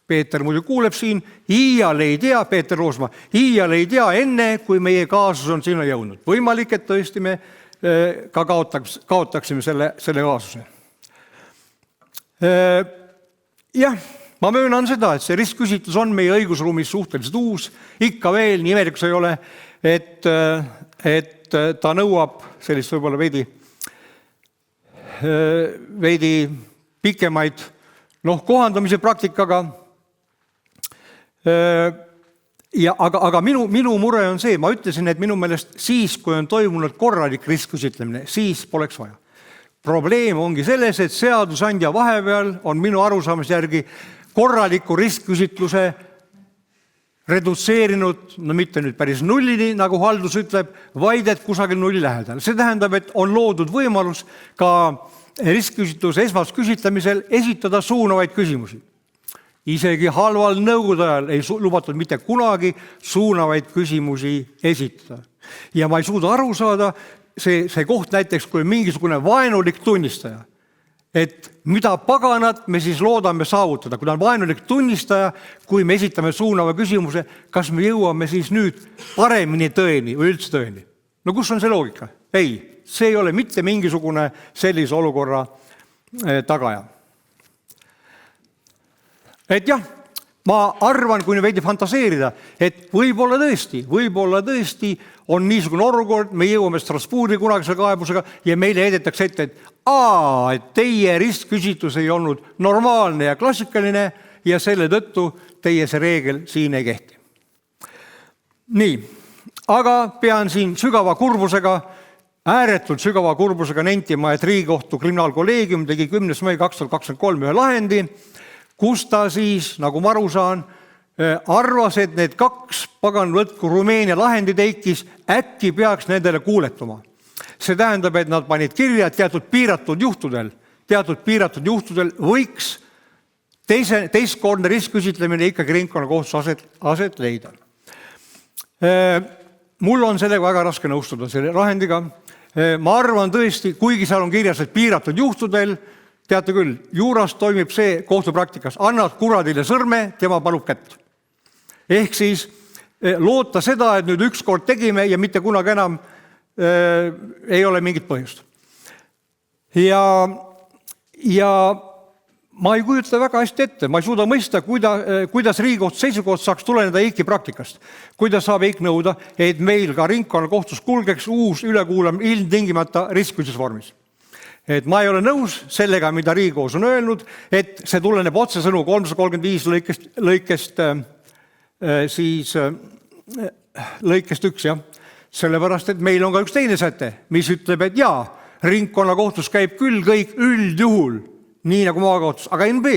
Peeter muidu kuuleb siin, iial ei tea, Peeter Roosma, iial ei tea enne, kui meie kaasus on sinna jõudnud. Võimalik, et tõesti me ka kaotaksime selle kaasuse. Jah, ma möönan seda, et see ristküsitlus on meie õigusruumis suhteliselt uus, ikka veel, nii imelikus ei ole, et ta nõuab sellist võib-olla veidi pikemaid kohandamise praktikaga. Aga minu mure on see, ma ütlesin, et minu meelest siis, kui on toimunud korralik ristküsitlemine, siis poleks vaja. Probleem ongi selles, et seadusandja vahepeal on minu arusaamise järgi korraliku ristküsitluse redutseerinud, no mitte nüüd päris nullini, nagu haldus ütleb, vaid et kusagil nulli lähedal. See tähendab, et on loodud võimalus ka ristküsitluse esmasküsitlemisel esitada suunavaid küsimusi. Isegi halval nõukogude ajal ei lubatud mitte kunagi suunavaid küsimusi esitada. Ja ma ei suuda aru saada, see koht näiteks, kui mingisugune vaenulik tunnistaja, et mida paganat me siis loodame saavutada, kui ta on vaenulik tunnistaja, kui me esitame suunava küsimuse, kas me jõuame siis nüüd paremini tõeni või üldse tõeni. No kus on see loogika? Ei, see ei ole mitte mingisugune sellise olukorra tagaja. Et jah, ma arvan, kui veidi fantaseerida, et võib-olla tõesti on niisugune olukord, me jõuame Strasbourgi kunagise kaebusega ja meile heidetakse ette, et teie ristküsitlus ei olnud normaalne ja klassikaline ja selle tõttu teie see reegel siin ei kehti. Nii, aga pean siin ääretult sügava kurbusega nentima, et Riigikohtu kriminaalkolleegium tegi 10. mai 2023 ühe lahendi, kus ta siis, nagu ma aru saan, arvas, et need kaks pagan võtku Rumeenia lahendi teikis, äkki peaks nendele kuuletuma. See tähendab, et nad panid kirja, et teatud piiratud juhtudel võiks teistkordne ristküsitlemine ikkagi ringkonnakohtus aset leida. Mul on sellega väga raske nõustuda selle lahendiga. Ma arvan tõesti, kuigi seal on kirjas, et piiratud juhtudel, teate küll, juuras toimib see kohtupraktikas. Annad kuradile sõrme, tema palub kätt. Ehk siis loota seda, et nüüd üks kord tegime ja mitte kunagi enam ei ole mingit põhjust. Ja ma ei kujuta väga hästi ette, ma ei suuda mõista, kuidas Riigikohtu seisukoht saaks tuleneda EIK-i praktikast. Kuidas saab EIK nõuda, et meil ka ringkonnakohtus kulgeks uus ülekuulamine ilmtingimata ristküsitlusvormis. Et ma ei ole nõus sellega, mida Riigikohus on öelnud, et see tuleneb otsesõnu 335 lõikest 1, jah. Sellepärast, et meil on ka üks teine säte, mis ütleb, et jaa, ringkonnakohtus käib küll kõik üldjuhul, nii nagu maakohtus, aga NB,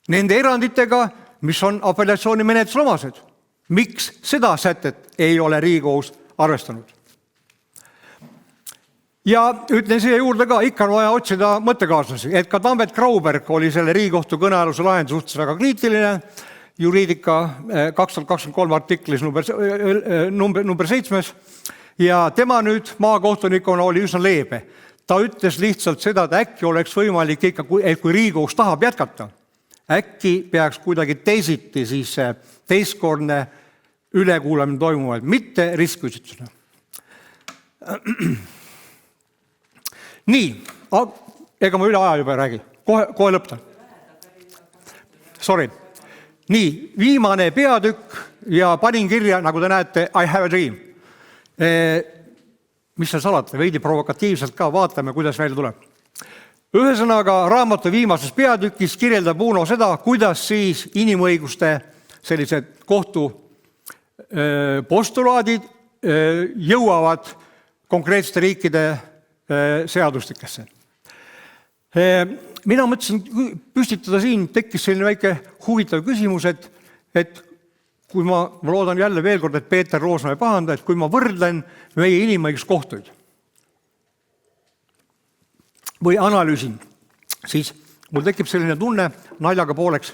nende eranditega, mis on apellatsioonimenetluse omased. Miks seda sätet ei ole Riigikohus arvestanud? Ja ütlen siia juurde ka, ikka on vaja otsida mõttekaaslasi, et ka Tambet Grauberg oli selle Riigikohtu kõnealuse lahenduse suhtes väga kriitiline, juriidika 2023 artiklis number 7 ja tema nüüd maakohtunikuna oli üsna leebe. Ta ütles lihtsalt seda, et äkki oleks võimalik ikka, et kui Riigikohus tahab jätkata, äkki peaks kuidagi teisiti siis teistkordne ülekuulamine toimuma, mitte ristküsitlusena. Nii, ega ma üle aja juba ei räägi. Kohe lõpetan. Sorry. Nii, viimane peatükk ja panin kirja, nagu te näete, I have a dream. Mis seal salata, veidi provokatiivselt ka, vaatame, kuidas välja tuleb. Ühesõnaga, raamatu viimases peatükis kirjeldab Uno seda, kuidas siis inimõiguste sellised kohtu postulaadid jõuavad konkreetsete riikide seadustikesse. Mina mõtlesin püstitada siin, tekkis selline väike huvitav küsimus, et kui ma loodan jälle veel kord, et Peeter Roosna ei pahanda, et kui ma võrdlen meie inimõiguskohtuid või analüüsin, siis mul tekib selline tunne naljaga pooleks,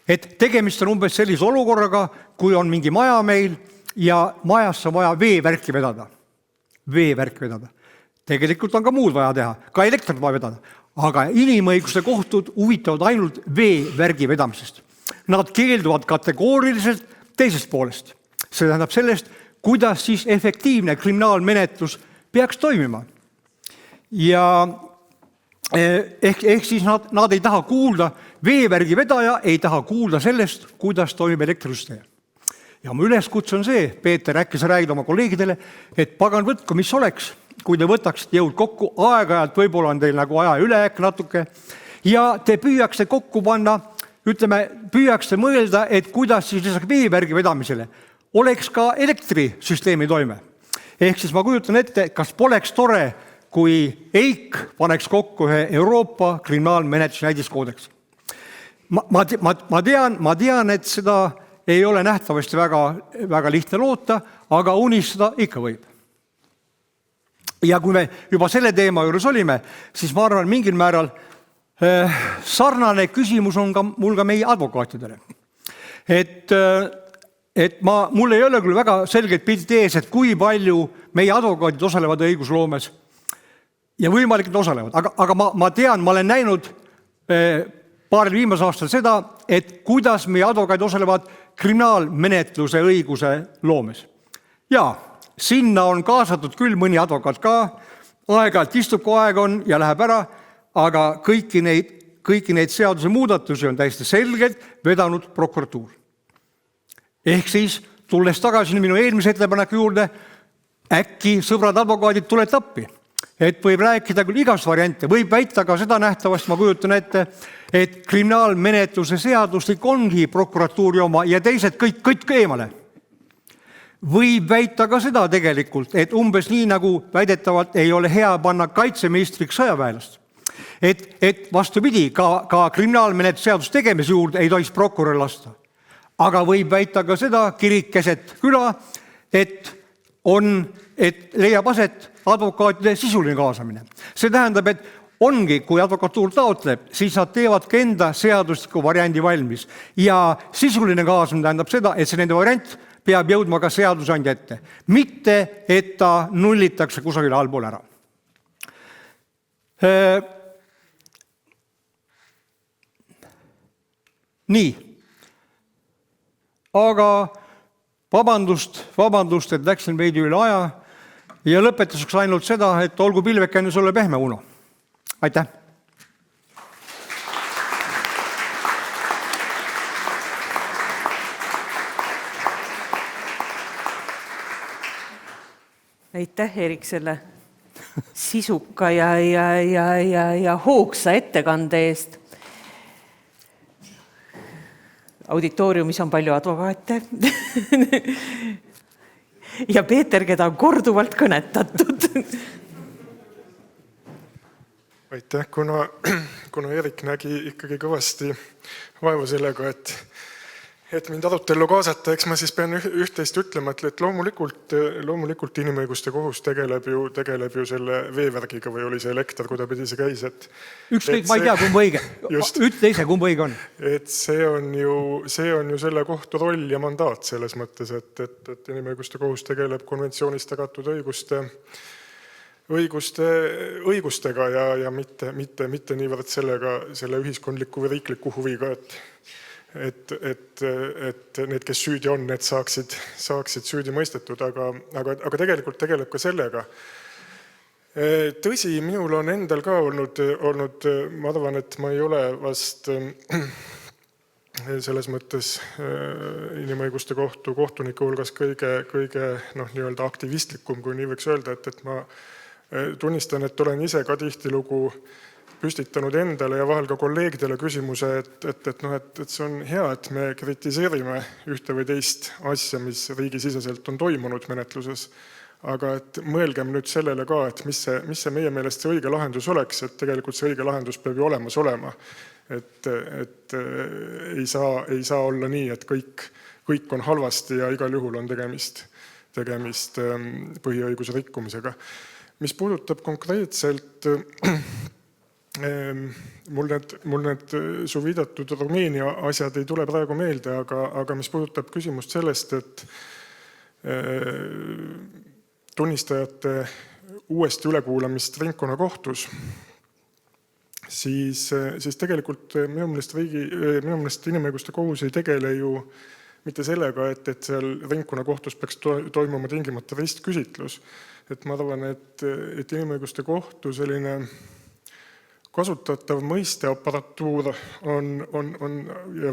et tegemist on umbes sellise olukorraga, kui on mingi maja meil ja majasse on vaja veevärki vedada. Veevärk vedada. Tegelikult on ka muud vaja teha, ka elektrit vaja vedada. Aga inimõiguste kohtud huvitavad ainult veevärgi vedamisest. Nad keelduvad kategooriliselt teisest poolest. See tähendab sellest, kuidas siis efektiivne kriminaalmenetlus peaks toimima. Ja ehk siis nad ei taha kuulda, veevärgi vedaja ei taha kuulda sellest, kuidas toimib elektrisüsteem. Ja mu üleskutse on see, Peeter, äkki sa räägid oma kolleegidele, et pagan võtku, mis oleks, kui te võtaksite jõud kokku, aeg-ajalt võib-olla on teil nagu aja ülejääk natuke, ja te püüaksite kokku panna, püüaksite mõelda, et kuidas siis lisaks veevärgi vedamisele oleks ka elektrisüsteemi toime. Ehk siis ma kujutan ette, kas poleks tore, kui EIK paneks kokku ühe Euroopa kriminaalmenetluse näidiskoodeksi. Ma tean, et seda ei ole nähtavasti väga lihtne loota, aga unistada ikka võib. Ja kui me juba selle teema juures olime, siis ma arvan, mingil määral sarnane küsimus on mul ka meie advokaatidele. Mul ei ole küll väga selgelt pilti ees, et kui palju meie advokaadid osalevad õigusloomes ja võimalik, et osalevad. Aga ma tean, ma olen näinud paaril viimasel aastal seda, et kuidas meie advokaadid osalevad kriminaalmenetluse õiguse loomes. Ja sinna on kaasatud küll mõni advokaat ka, aeg-ajalt istub, kui aeg on ja läheb ära, aga kõiki neid seaduse muudatusi on täiesti selgelt vedanud prokuratuur. Ehk siis, tulles tagasi minu eelmise ettepaneku juurde, äkki sõbrad advokaadid tuled appi. Et võib rääkida küll igast variante, võib väita ka seda nähtavast, ma kujutan ette, et kriminaalmenetluse seaduslik ongi prokuratuuri oma ja teised kõik eemale. Võib väita ka seda tegelikult, et umbes nii nagu väidetavalt ei ole hea panna kaitseministriks sõjaväelast. Et vastupidi, ka kriminaalmenetluse seadus tegemise juurde ei tohiks prokurör lasta. Aga võib väita ka seda kirik keset küla, et leiab aset advokaatide sisuline kaasamine. See tähendab, et ongi, kui advokatuur taotleb, siis nad teevad ka enda seadustiku variandi valmis. Ja sisuline kaasamine tähendab seda, et see nende variant peab jõudma ka seadusandja ette. Mitte, et ta nullitakse kusagil allpool ära. Nii. Aga vabandust, et läksin veidi üle aja ja lõpetuseks ainult seda, et olgu pilvekene sulle pehme, Uno. Aitäh! Aitäh, Erik, selle sisuka ja hoogsa ettekande eest. Auditooriumis on palju advokaate ja Peeter, keda on korduvalt kõnetatud. Aitäh, kuna Erik nägi ikkagi kõvasti vaeva sellega, et mind arutellu kaasata, eks ma siis pean üht-teist ütlema, et loomulikult inimõiguste kohus tegeleb ju selle veevärgiga või oli see elekter, kuidapidi see käis. Ükskõik, ma ei tea, kumb õige. Ütle ise, kumb õige on. Et see on ju selle kohtu roll ja mandaat selles mõttes, et inimõiguste kohus tegeleb konventsioonist tagatud õigustega ja mitte niivõrd selle ühiskondliku või riikliku huviga, et need, kes süüdi on, need saaksid süüdi mõistetud, aga tegelikult tegeleb ka sellega. Tõsi, minul on endal ka olnud, ma arvan, et ma ei ole vast selles mõttes inimõiguste kohtu kohtunike hulgas kõige nii-öelda aktivistlikum, kui nii võiks öelda, et ma tunnistan, et olen ise ka tihtilugu püstitanud endale ja vahel ka kolleegidele küsimuse, et see on hea, et me kritiseerime ühte või teist asja, mis riigisiseselt on toimunud menetluses. Aga et mõelgem nüüd sellele ka, et mis see meie meelest see õige lahendus oleks, et tegelikult see õige lahendus peab ju olemas olema. Et ei saa olla nii, et kõik on halvasti ja igal juhul on tegemist põhiõiguse rikkumisega. Mis puudutab konkreetselt, mul need su viidatud Rumeenia asjad ei tule praegu meelde, aga mis puudutab küsimust sellest, et tunnistajate uuesti ülekuulamist ringkonnakohtus, siis tegelikult minu meelest inimõiguste kohus ei tegele ju mitte sellega, et seal ringkonnakohtus peaks toimuma tingimata ristküsitlus. Et ma arvan, et inimõiguste kohtu selline kasutatav mõisteaparatuur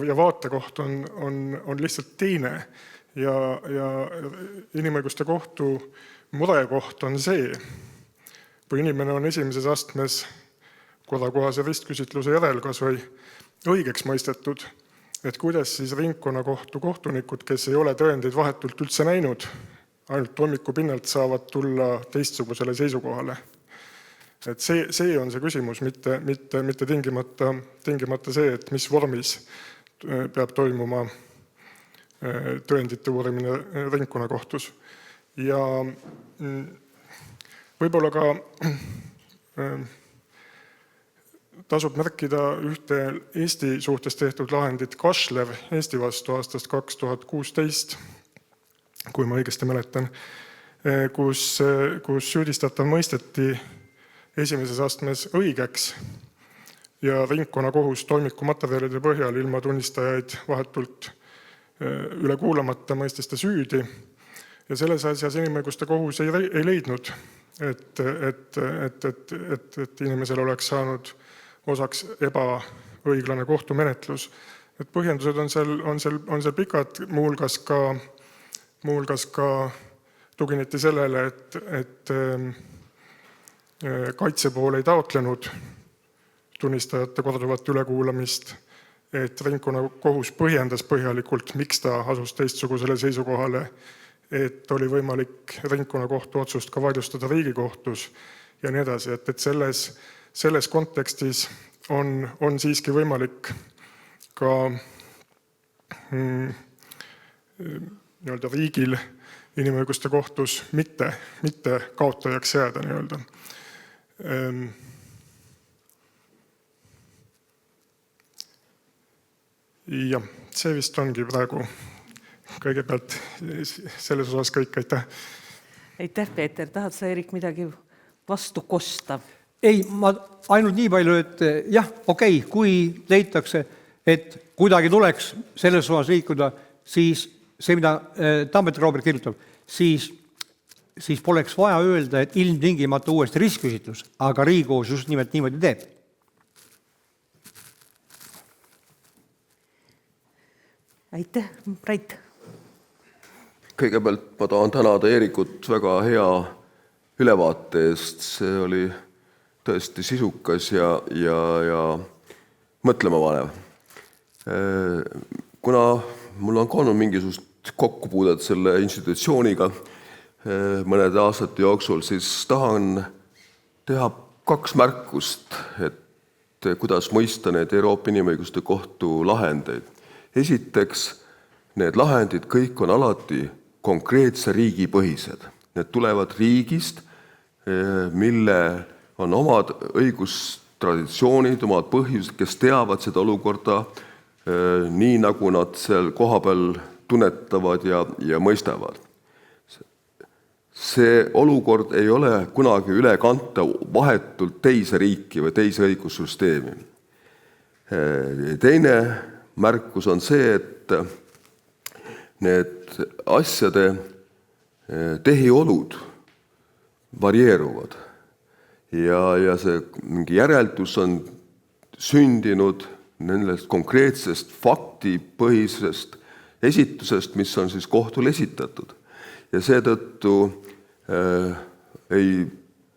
ja vaatekoht on lihtsalt teine ja inimõiguste kohtu murekoht on see, kui inimene on esimeses astmes korrakohase ristküsitluse järel kas või õigeks mõistetud, et kuidas siis ringkonnakohtu kohtunikud, kes ei ole tõendeid vahetult üldse näinud, ainult hommiku pinnalt saavad tulla teistsugusele seisukohale. Et see on see küsimus, mitte tingimata see, et mis vormis peab toimuma tõendite uurimine ringkonnakohtus. Ja võib-olla ka tasub märkida ühte Eesti suhtes tehtud lahendit Kašlev Eesti vastu aastast 2016, kui ma õigesti mäletan, kus süüdistatav mõisteti esimeses astmes õigeks ja ringkonnakohus toimiku materjalide põhjal ilma tunnistajaid vahetult üle kuulamata mõistis ta süüdi. Ja selles asjas inimõiguste kohus ei leidnud, et inimesel oleks saanud osaks ebaõiglane kohtumenetlus. Et põhjendused on seal pikad, muuhulgas ka tugineti sellele, et kaitsepool ei taotlenud tunnistajate korduvat ülekuulamist, et ringkonnakohus põhjendas põhjalikult, miks ta asus teistsugusele seisukohale, et oli võimalik ringkonnakohtu otsust ka vaidlustada Riigikohtus ja nii edasi. Et selles kontekstis on siiski võimalik ka nii-öelda riigil inimõiguste kohtus mitte kaotajaks jääda nii-öelda. Ja see vist ongi praegu kõigepealt selles osas kõik, aitäh. Aitäh, Peeter. Tahad sa, Erik, midagi vastu kosta? Ei, ma ainult nii palju, et jah, okei, kui leitakse, et kuidagi tuleks selles osas liikuda, siis see, mida Tammet Robert kirjutab, siis poleks vaja öelda, et ilmtingimata uuesti ristküsitlus, aga Riigikohus just nimelt niimoodi teeb. Aitäh, Rait. Kõigepealt ma tahan tänada Eerikut väga hea ülevaate eest. See oli tõesti sisukas ja mõtlema panev. Kuna mul on olnud mingisugust kokkupuudet selle institutsiooniga mõnede aastate jooksul, siis tahan teha 2 märkust, et kuidas mõista need Euroopa Inimõiguste Kohtu lahendeid. Esiteks, need lahendid kõik on alati konkreetse riigi põhised. Need tulevad riigist, mille on omad õigustraditsioonid, omad põhjused, kes teavad seda olukorda nii, nagu nad seal kohapeal tunnetavad ja mõistavad. See olukord ei ole kunagi üle kanta vahetult teise riiki või teise õigussüsteemi. Teine märkus on see, et need asjade tehiolud varieeruvad ja see mingi järeldus on sündinud nendest konkreetsest faktipõhisest esitusest, mis on siis kohtule esitatud. Ja seetõttu ei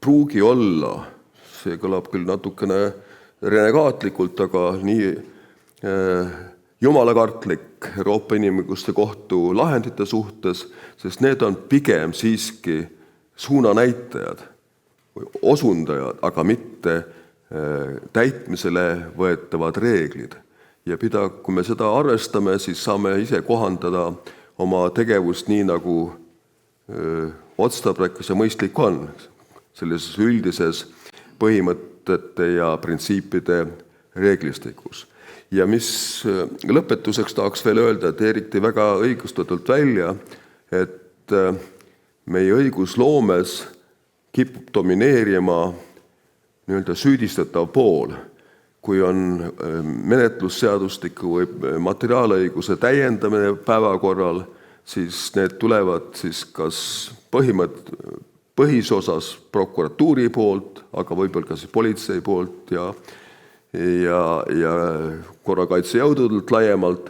pruugi olla, see kõlab küll natukene renegaatlikult, aga nii jumalakartlik Euroopa Inimõiguste Kohtu lahendite suhtes, sest need on pigem siiski suunanäitajad või osundajad, aga mitte täitmisele võetavad reeglid. Ja kui me seda arvestame, siis saame ise kohandada oma tegevust nii, nagu otstarbekas ja mõistlik on, sellises üldises põhimõtete ja printsiipide reeglistikus. Ja mis lõpetuseks tahaks veel öelda, et Eerik tõi väga õigustatult välja, et meie õigusloomes kipub domineerima nii-öelda süüdistatav pool. Kui on menetlusseadustiku või materiaalõiguse täiendamine päevakorral, siis need tulevad siis kas põhisosas prokuratuuri poolt, aga võib-olla ka siis politsei poolt ja korrakaitsejõududelt laiemalt.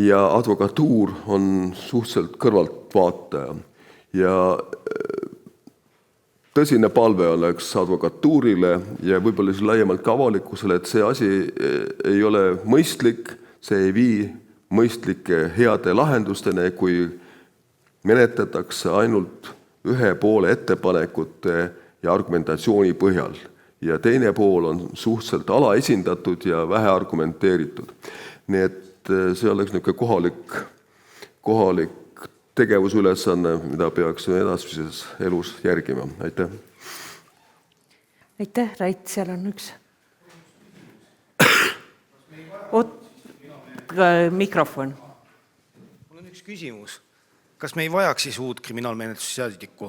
Ja advokatuur on suhteliselt kõrvaltvaataja. Ja tõsine palve oleks advokatuurile ja võib-olla siis laiemalt ka avalikkusele, et see asi ei ole mõistlik, see ei vii mõistlike heade lahendusteni, kui menetletakse ainult ühe poole ettepanekute ja argumentatsiooni põhjal. Ja teine pool on suhteliselt alaesindatud ja vähe argumenteeritud. Nii et see oleks niisugune kohalik tegevusülesanne, mida peaksime edaspises elus järgima. Aitäh. Aitäh, Rait, seal on üks. Mikrofon. Mul on üks küsimus. Kas me ei vajaks siis uut kriminaalmenetlusseadustikku?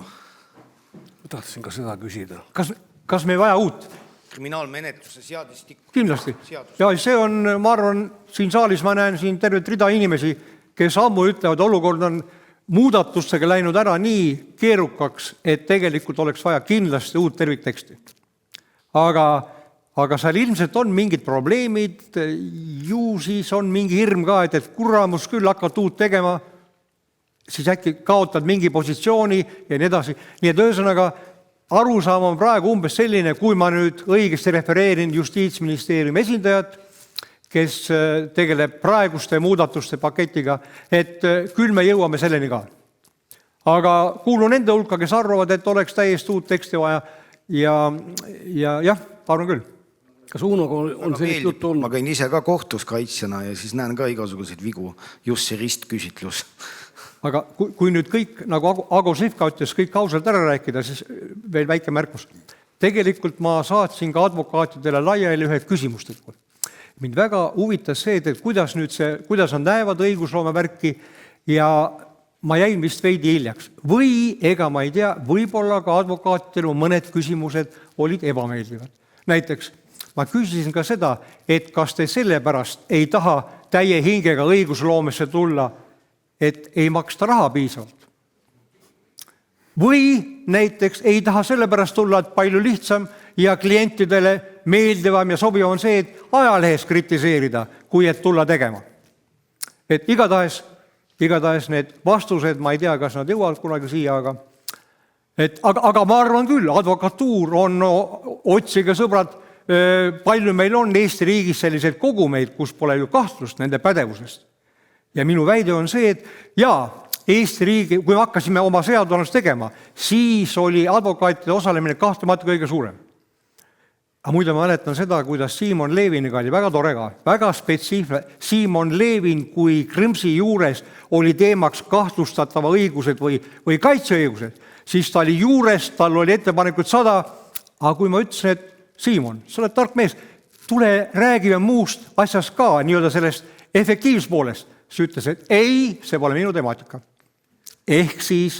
Ma tahtsin ka seda küsida. Kas me ei vaja uut? Kriminaalmenetluse seadustikku. Kindlasti. Ja see on, ma arvan, siin saalis ma näen siin tervet rida inimesi, kes ammu ütlevad, olukord on muudatustega läinud ära nii keerukaks, et tegelikult oleks vaja kindlasti uut tervikteksti. Aga seal ilmselt on mingid probleemid, ju siis on mingi hirm ka, et kuramus küll hakkad uut tegema, siis äkki kaotad mingi positsiooni ja nii edasi. Nii et ühesõnaga arusaam on praegu umbes selline, kui ma nüüd õigesti refereerin Justiitsministeeriumi esindajat, kes tegeleb praeguste muudatuste paketiga, et küll me jõuame selleni ka. Aga kuulun nende hulka, kes arvavad, et oleks täiesti uut teksti vaja ja jah, arvan küll. Kas Unoga on sellist juttu olnud? Ma käin ise ka kohtus kaitsjana ja siis näen ka igasuguseid vigu, just see ristküsitlus. Aga kui nüüd kõik, nagu Ago Sihvka ütles, kõik ausalt ära rääkida, siis veel väike märkus. Tegelikult ma saatsin ka advokaatidele laiali ühe küsimustega. Mind väga huvitas see, et kuidas nad näevad õigusloome värki ja ma jäin vist veidi hiljaks. Või ega ma ei tea, võib-olla ka advokaatidel mõned küsimused olid ebameeldivad. Näiteks ma küsisin ka seda, et kas te sellepärast ei taha täie hingega õigusloomesse tulla, et ei maksta raha piisavalt. Või näiteks ei taha sellepärast tulla, et palju lihtsam ja klientidele meeldivam ja sobivam on see, et ajalehes kritiseerida, kui et tulla tegema. Et igatahes need vastused, ma ei tea, kas nad jõuavad kunagi siia, aga ma arvan küll, advokatuur on, otsige sõbrad, palju meil on Eesti riigis selliseid kogumeid, kus pole ju kahtlust nende pädevusest. Ja minu väide on see, et Eesti riigi, kui me hakkasime oma seadusandlust tegema, siis oli advokaatide osalemine kahtlemata kõige suurem. Aga muide ma mäletan seda, kuidas Simon Leviniga oli väga tore ka, väga spetsiifiline. Simon Levin, kui Krimsi juures oli teemaks kahtlustatava õigused või kaitseõigused, siis ta oli juures, tal oli ettepanekud 100, aga kui ma ütlesin, et Simon, sa oled tark mees, tule räägime muust asjast ka, nii-öelda sellest efektiivsest poolest. Siis ütles, et ei, see pole minu temaatika. Ehk siis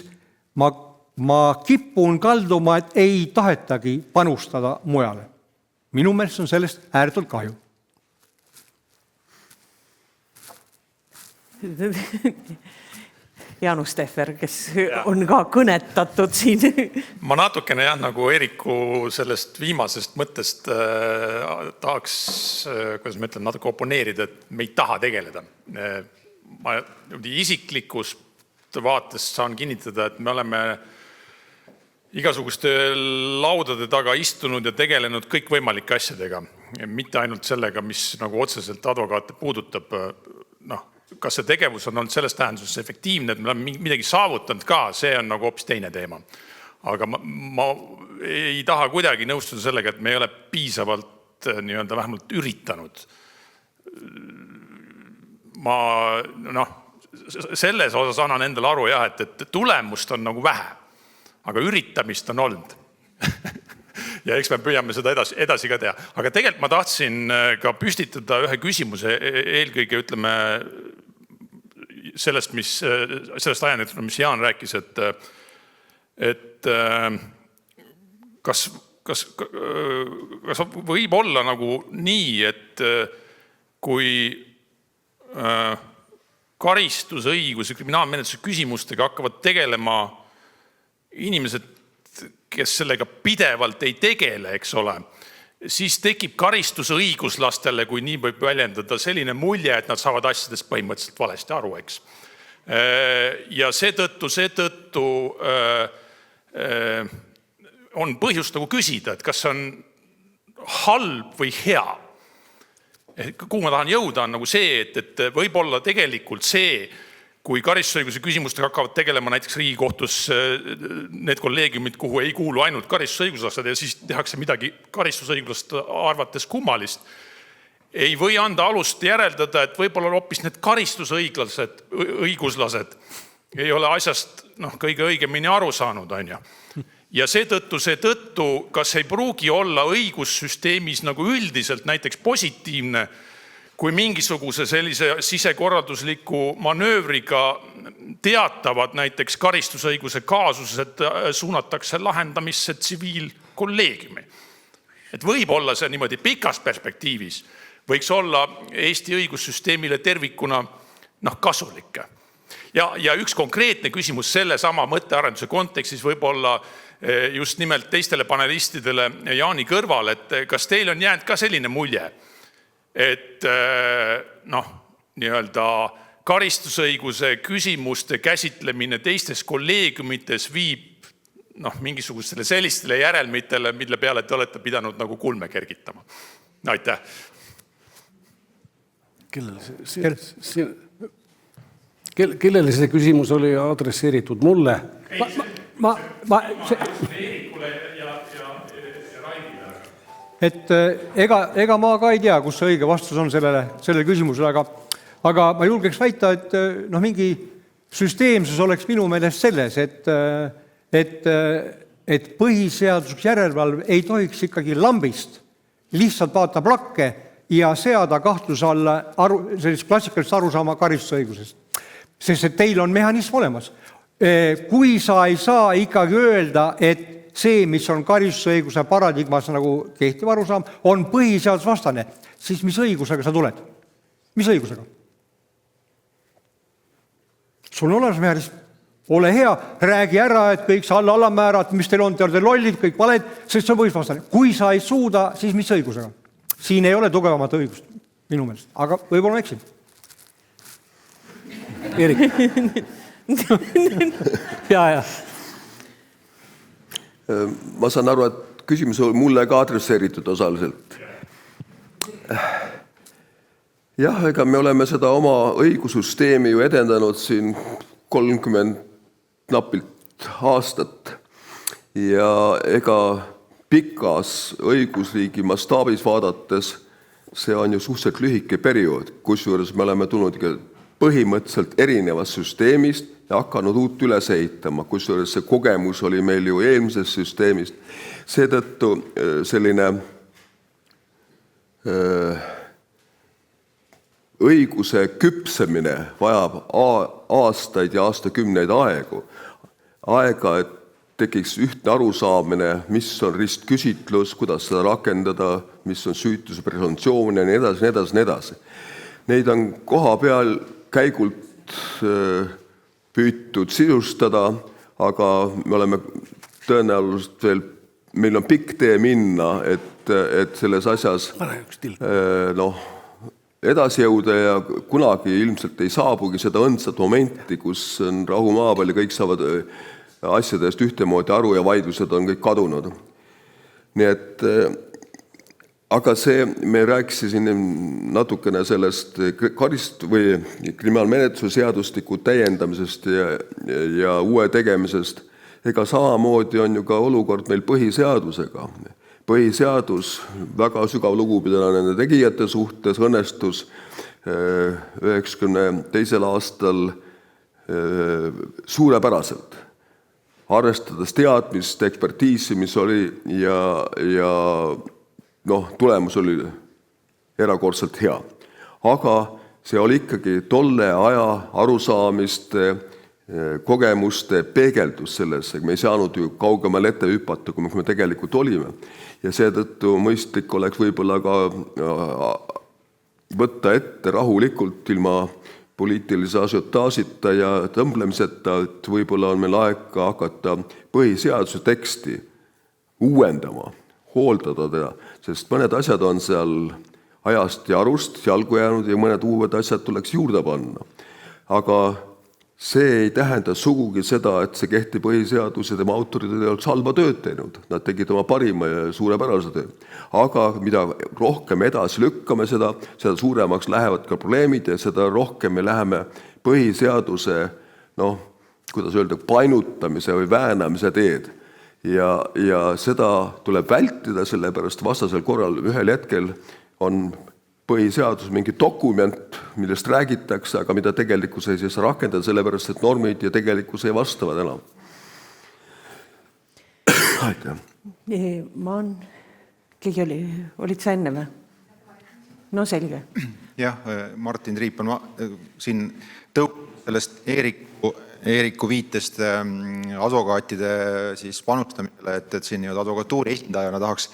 ma kipun kalduma, et ei tahetagi panustada mujale. Minu meelest on sellest ääretult kahju. Jaanus Tehver, kes on ka kõnetatud siin. Ma natukene nagu Eeriku sellest viimasest mõttest tahaks, kuidas ma ütlen, natuke oponeerida, et me ei taha tegeleda. Ma isiklikust vaatest saan kinnitada, et me oleme igasuguste laudade taga istunud ja tegelenud kõikvõimalike asjadega. Mitte ainult sellega, mis nagu otseselt advokaate puudutab. Kas see tegevus on olnud selles tähenduses efektiivne, et me oleme midagi saavutanud ka, see on nagu hoopis teine teema. Aga ma ei taha kuidagi nõustuda sellega, et me ei ole piisavalt vähemalt üritanud. Ma selles osas annan endale aru, et tulemust on nagu vähe. Aga üritamist on olnud. Ja eks me püüame seda edasi ka teha. Aga tegelikult ma tahtsin ka püstitada ühe küsimuse, eelkõige ütleme sellest ajanetud, mis Jaan rääkis, et kas võib olla nagu nii, et kui karistusõiguse kriminaalmenetluse küsimustega hakkavad tegelema inimesed, kes sellega pidevalt ei tegele, eks ole, siis tekib karistusõiguslastele, kui nii võib väljendada, selline mulje, et nad saavad asjadest põhimõtteliselt valesti aru, eks. Ja seetõttu on põhjust nagu küsida, et kas on halb või hea. Kuhu ma tahan jõuda on nagu see, et võib-olla tegelikult see, kui karistusõiguse küsimustega hakkavad tegelema näiteks Riigikohtus need kolleegiumid, kuhu ei kuulu ainult karistusõiguslased ja siis tehakse midagi karistusõiguslast arvates kummalist, ei või anda alust järeldada, et võib-olla hoopis need karistusõiguslased ei ole asjast kõige õigemini aru saanud, on ju. Ja seetõttu, kas ei pruugi olla õigussüsteemis nagu üldiselt näiteks positiivne, kui mingisuguse sellise sisekorraldusliku manöövriga teatavad näiteks karistusõiguse kaasused suunatakse lahendamisse tsiviilkolleegiumi. Et võib olla see niimoodi pikas perspektiivis, võiks olla Eesti õigussüsteemile tervikuna kasulik. Ja üks konkreetne küsimus selle sama mõttearenduse kontekstis võib olla just nimelt teistele panelistidele Jaani kõrval, et kas teil on jäänud ka selline mulje, et karistusõiguse küsimuste käsitlemine teistes kolleegiumites viib mingisugustele sellistele järelmitele, mille peale te olete pidanud nagu kulme kergitama. Aitäh. Kellele see küsimus oli adresseeritud mulle? Et ega ma ka ei tea, kus see õige vastus on sellele küsimusele, aga ma julgeks väita, et mingi süsteemsus oleks minu meelest selles, et põhiseaduslik järelevalve ei tohiks ikkagi lambist lihtsalt vaata plakke ja seada kahtluse alla sellist klassikalist arusaama karistusõigusest. Sest et teil on mehhanism olemas. Kui sa ei saa ikkagi öelda, et see, mis on karistusõiguse paradigmas nagu kehtiv arusaam, on põhiseadusvastane, siis mis õigusega sa tuled? Mis õigusega? Sul on olemas mehhanism. Ole hea, räägi ära, et kõik see allamäärad, mis teil on, te olete lollid, kõik valed, sest see on põhiseadusvastane. Kui sa ei suuda, siis mis õigusega? Siin ei ole tugevamat õigust, minu meelest. Aga võib-olla ma eksin. Erik. Ja. Ma saan aru, et küsimus on mulle ka adresseeritud osaliselt. Jah, ega me oleme seda oma õigussüsteemi ju edendanud siin 30 napilt aastat ja ega pikas õigusriigi mastaabis vaadates see on ju suhteliselt lühike periood, kusjuures me oleme tulnud põhimõtteliselt erinevast süsteemist ja hakanud uut üles ehitama, kusjuures see kogemus oli meil ju eelmisest süsteemist. Seetõttu selline õiguse küpsemine vajab aastaid ja aastakümneid aega, et tekiks ühtne arusaamine, mis on ristküsitlus, kuidas seda rakendada, mis on süütuse presumptsioon ja nii edasi. Neid on koha peal käigult püütud sisustada, aga me oleme tõenäoliselt veel, meil on pikk tee minna, et selles asjas edasi jõuda ja kunagi ilmselt ei saabugi seda õndsat momenti, kus on rahu maa peal ja kõik saavad asjadest ühtemoodi aru ja vaidlused on kõik kadunud. Nii et aga me rääkisime natukene sellest või kriminaalmenetluse seadustiku täiendamisest ja uue tegemisest. Ega samamoodi on ju ka olukord meil põhiseadusega. Põhiseadus, väga sügav lugupidamine nende tegijate suhtes, õnnestus 92. aastal suurepäraselt, arvestades teadmist, ekspertiisi, mis oli ja tulemus oli erakordselt hea. Aga see oli ikkagi tolle aja arusaamiste, kogemuste peegeldus sellesse. Me ei saanud ju kaugemal ette hüpata, kui me tegelikult olime. Ja seetõttu mõistlik oleks võib-olla ka võtta ette rahulikult ilma poliitilise asjotaažita ja tõmblemiseta, et võib-olla on meil aeg hakata põhiseaduse teksti uuendama, hooldada teda, sest mõned asjad on seal ajast ja arust jalgu jäänud ja mõned uued asjad tuleks juurde panna. Aga see ei tähenda sugugi seda, et see kehti põhiseadus ja tema autorid ei oleks halba tööd teinud. Nad tegid oma parima ja suurepärase töö. Aga mida rohkem edasi lükkame seda suuremaks lähevad ka probleemid ja seda rohkem me läheme põhiseaduse, kuidas öelda, painutamise või väänamise teed. Ja seda tuleb vältida, sellepärast vastasel korral ühel hetkel on põhiseadus mingi dokument, millest räägitakse, aga mida tegelikkus ei saa rakendada, sellepärast et normid ja tegelikkus ei vastavad enam. Aitäh. Keegi olid sa enne või? No selge. Jah, Martin Triip on siin tõukub sellest Eeriku viitest advokaatide panustamisele, et siin advokatuuri esindajana tahaks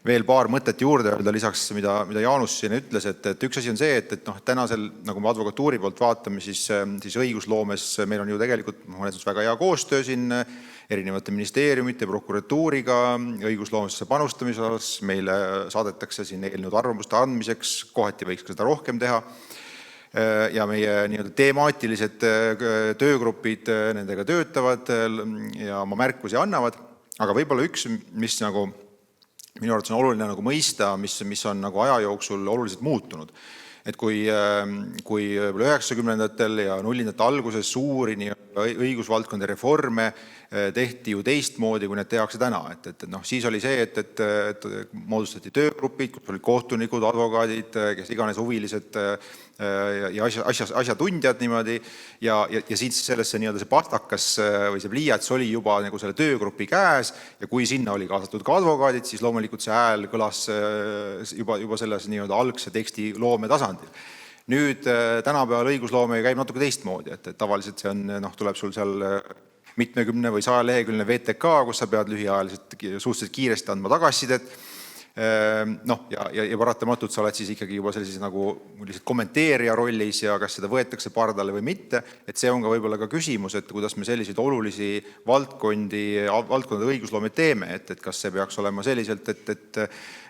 veel paar mõtet juurde öelda lisaks, mida Jaanus siin ütles, et üks asi on see, et tänasel, nagu me advokatuuri poolt vaatame, siis õigusloomes meil on ju tegelikult mõnes väga hea koostöö siin erinevate ministeeriumite, prokuratuuriga, õigusloomesse panustamises, meile saadetakse siin eelnõud arvamuste andmiseks, kohati võiks ka seda rohkem teha. Ja meie teemaatilised töögrupid nendega töötavad ja oma märkusi annavad, aga võib-olla üks, mis minu arvates on oluline mõista, mis on aja jooksul oluliselt muutunud. Et kui 90-ndatel ja 00-ndate alguses suuri õigusvaldkondi reforme tehti ju teistmoodi, kui need tehakse täna. Siis oli see, et moodustati töögrupid, kus olid kohtunikud, advokaadid, kes iganes huvilised ja asjatundjad niimoodi. Ja siis sellesse see pastakas või see pliiats oli juba selle töögrupi käes ja kui sinna oli kaasatud ka advokaadid, siis loomulikult see hääl kõlas juba selles algse teksti loome tasandil. Nüüd tänapäeval õigusloome käib natuke teistmoodi, et tavaliselt see tuleb sul seal mitmekümne või 100 leheküljeline VTK, kus sa pead lühiajaliselt suhteliselt kiiresti andma tagasisidet. Ja paratamatult sa oled siis ikkagi juba sellises lihtsalt kommenteerija rollis ja kas seda võetakse pardale või mitte. Et see on ka võib-olla ka küsimus, et kuidas me selliseid olulisi valdkondade õigusloome teeme, et kas see peaks olema selliselt, et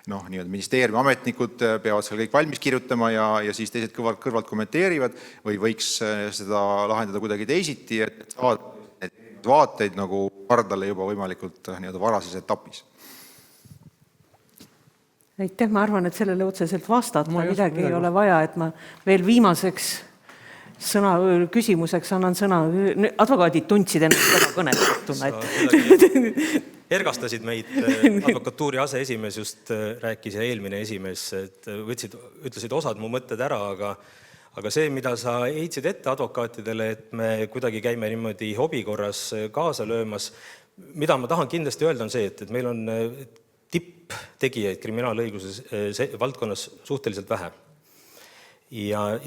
ministeeriumi ametnikud peavad seal kõik valmis kirjutama ja siis teised kõrvalt kommenteerivad või võiks seda lahendada kuidagi teisiti, et saada vaateid pardale juba võimalikult varases etapis. Aitäh, ma arvan, et sellele otseselt vastata midagi ei ole vaja, et ma veel viimaseks küsimuseks annan sõna. Advokaadid tundsid ennast väga kõnetuna. Ergastasid meid, advokatuuri aseesimees just rääkis ja eelmine esimees, et ütlesid osad mu mõtted ära, aga see, mida sa heitsid ette advokaatidele, et me kuidagi käime niimoodi hobikorras kaasa löömas, mida ma tahan kindlasti öelda on see, et meil on tipptegijaid kriminaalõiguse valdkonnas suhteliselt vähe. Ja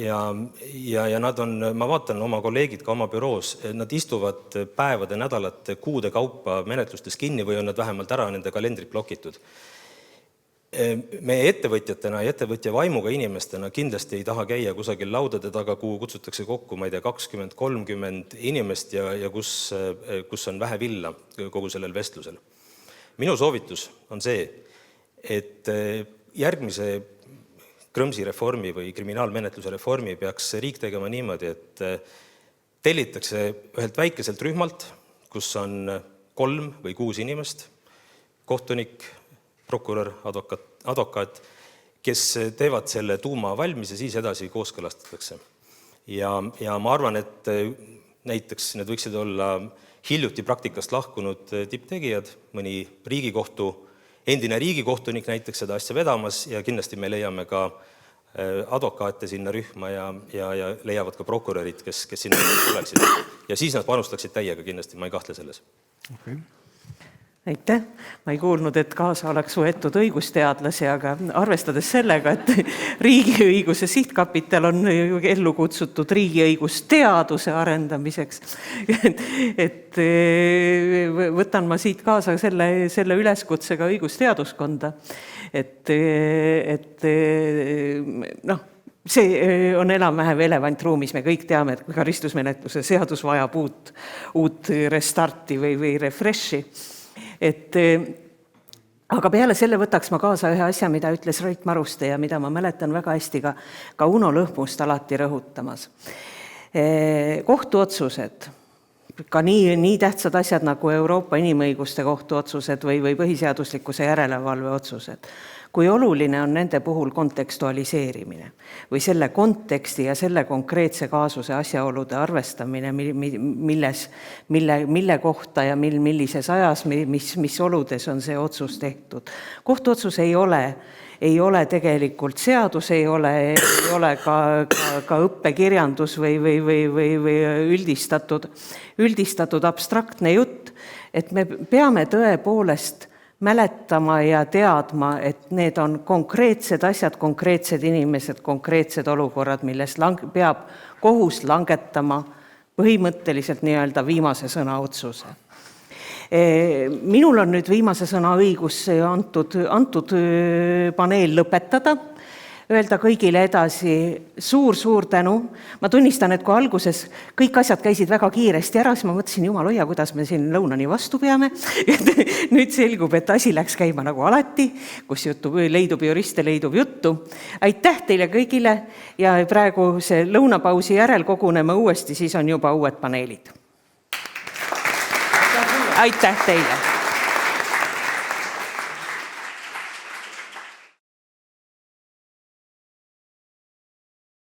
nad on, ma vaatan oma kolleegid ka oma büroos, nad istuvad päevade, nädalate, kuude kaupa menetlustes kinni või on nad vähemalt ära nende kalendrid blokitud. me ettevõtjatena ja ettevõtja vaimuga inimestena kindlasti ei taha käia kusagil laudade taga, kuhu kutsutakse kokku, ma ei tea, 20-30 inimest ja kus on vähe villa kogu sellel vestlusel. Minu soovitus on see, et järgmise Krõmsi reformi või kriminaalmenetluse reformi peaks riik tegema niimoodi, et tellitakse ühelt väikeselt rühmalt, kus on 3 või 6 inimest, kohtunik, prokurör, advokaat, kes teevad selle tuuma valmis ja siis edasi kooskõlastatakse. Ja ma arvan, et näiteks need võiksid olla hiljuti praktikast lahkunud tipptegijad, mõni endine riigikohtunik näiteks seda asja vedamas ja kindlasti me leiame ka advokaate sinna rühma ja leiavad ka prokurörid, kes sinna tuleksid. Ja siis nad panustaksid täiega kindlasti, ma ei kahtle selles. Okay. Aitäh! Ma ei kuulnud, et kaasa oleks võetud õigusteadlasi, aga arvestades sellega, et Riigiõiguse Sihtkapital on ellu kutsutud riigiõigusteaduse arendamiseks, et võtan ma siit kaasa selle üleskutsega õigusteaduskonda, et see on enam-vähem elevant ruumis, me kõik teame, et karistusmenetluse seadus vajab uut restarti või refreshi. Aga peale selle võtaks ma kaasa ühe asja, mida ütles Rait Maruste ja mida ma mäletan väga hästi ka Uno Lõhmust alati rõhutamas. Kohtuotsused, ka nii tähtsad asjad nagu Euroopa Inimõiguste kohtuotsused või põhiseaduslikkuse järelevalve otsused, kui oluline on nende puhul kontekstualiseerimine või selle konteksti ja selle konkreetse kaasuse asjaolude arvestamine, mille kohta ja millises ajas, mis oludes on see otsus tehtud. Kohtuotsus ei ole tegelikult seadus, ei ole ka õppekirjandus või üldistatud abstraktne jutt, et me peame tõepoolest mäletama ja teadma, et need on konkreetsed asjad, konkreetsed inimesed, konkreetsed olukorrad, milles peab kohus langetama põhimõtteliselt nii-öelda viimase sõna otsuse. Minul on nüüd viimase sõna õigus antud paneel lõpetada, öelda kõigile edasi suur tänu. Ma tunnistan, et kui alguses kõik asjad käisid väga kiiresti ära, siis ma mõtlesin, jumal hoia, kuidas me siin lõunani vastu peame. Nüüd selgub, et asi läks käima nagu alati, kus leidub juriste, leidub juttu. Aitäh teile kõigile ja praegu see lõunapausi järel koguneme uuesti, siis on juba uued paneelid. Aitäh teile!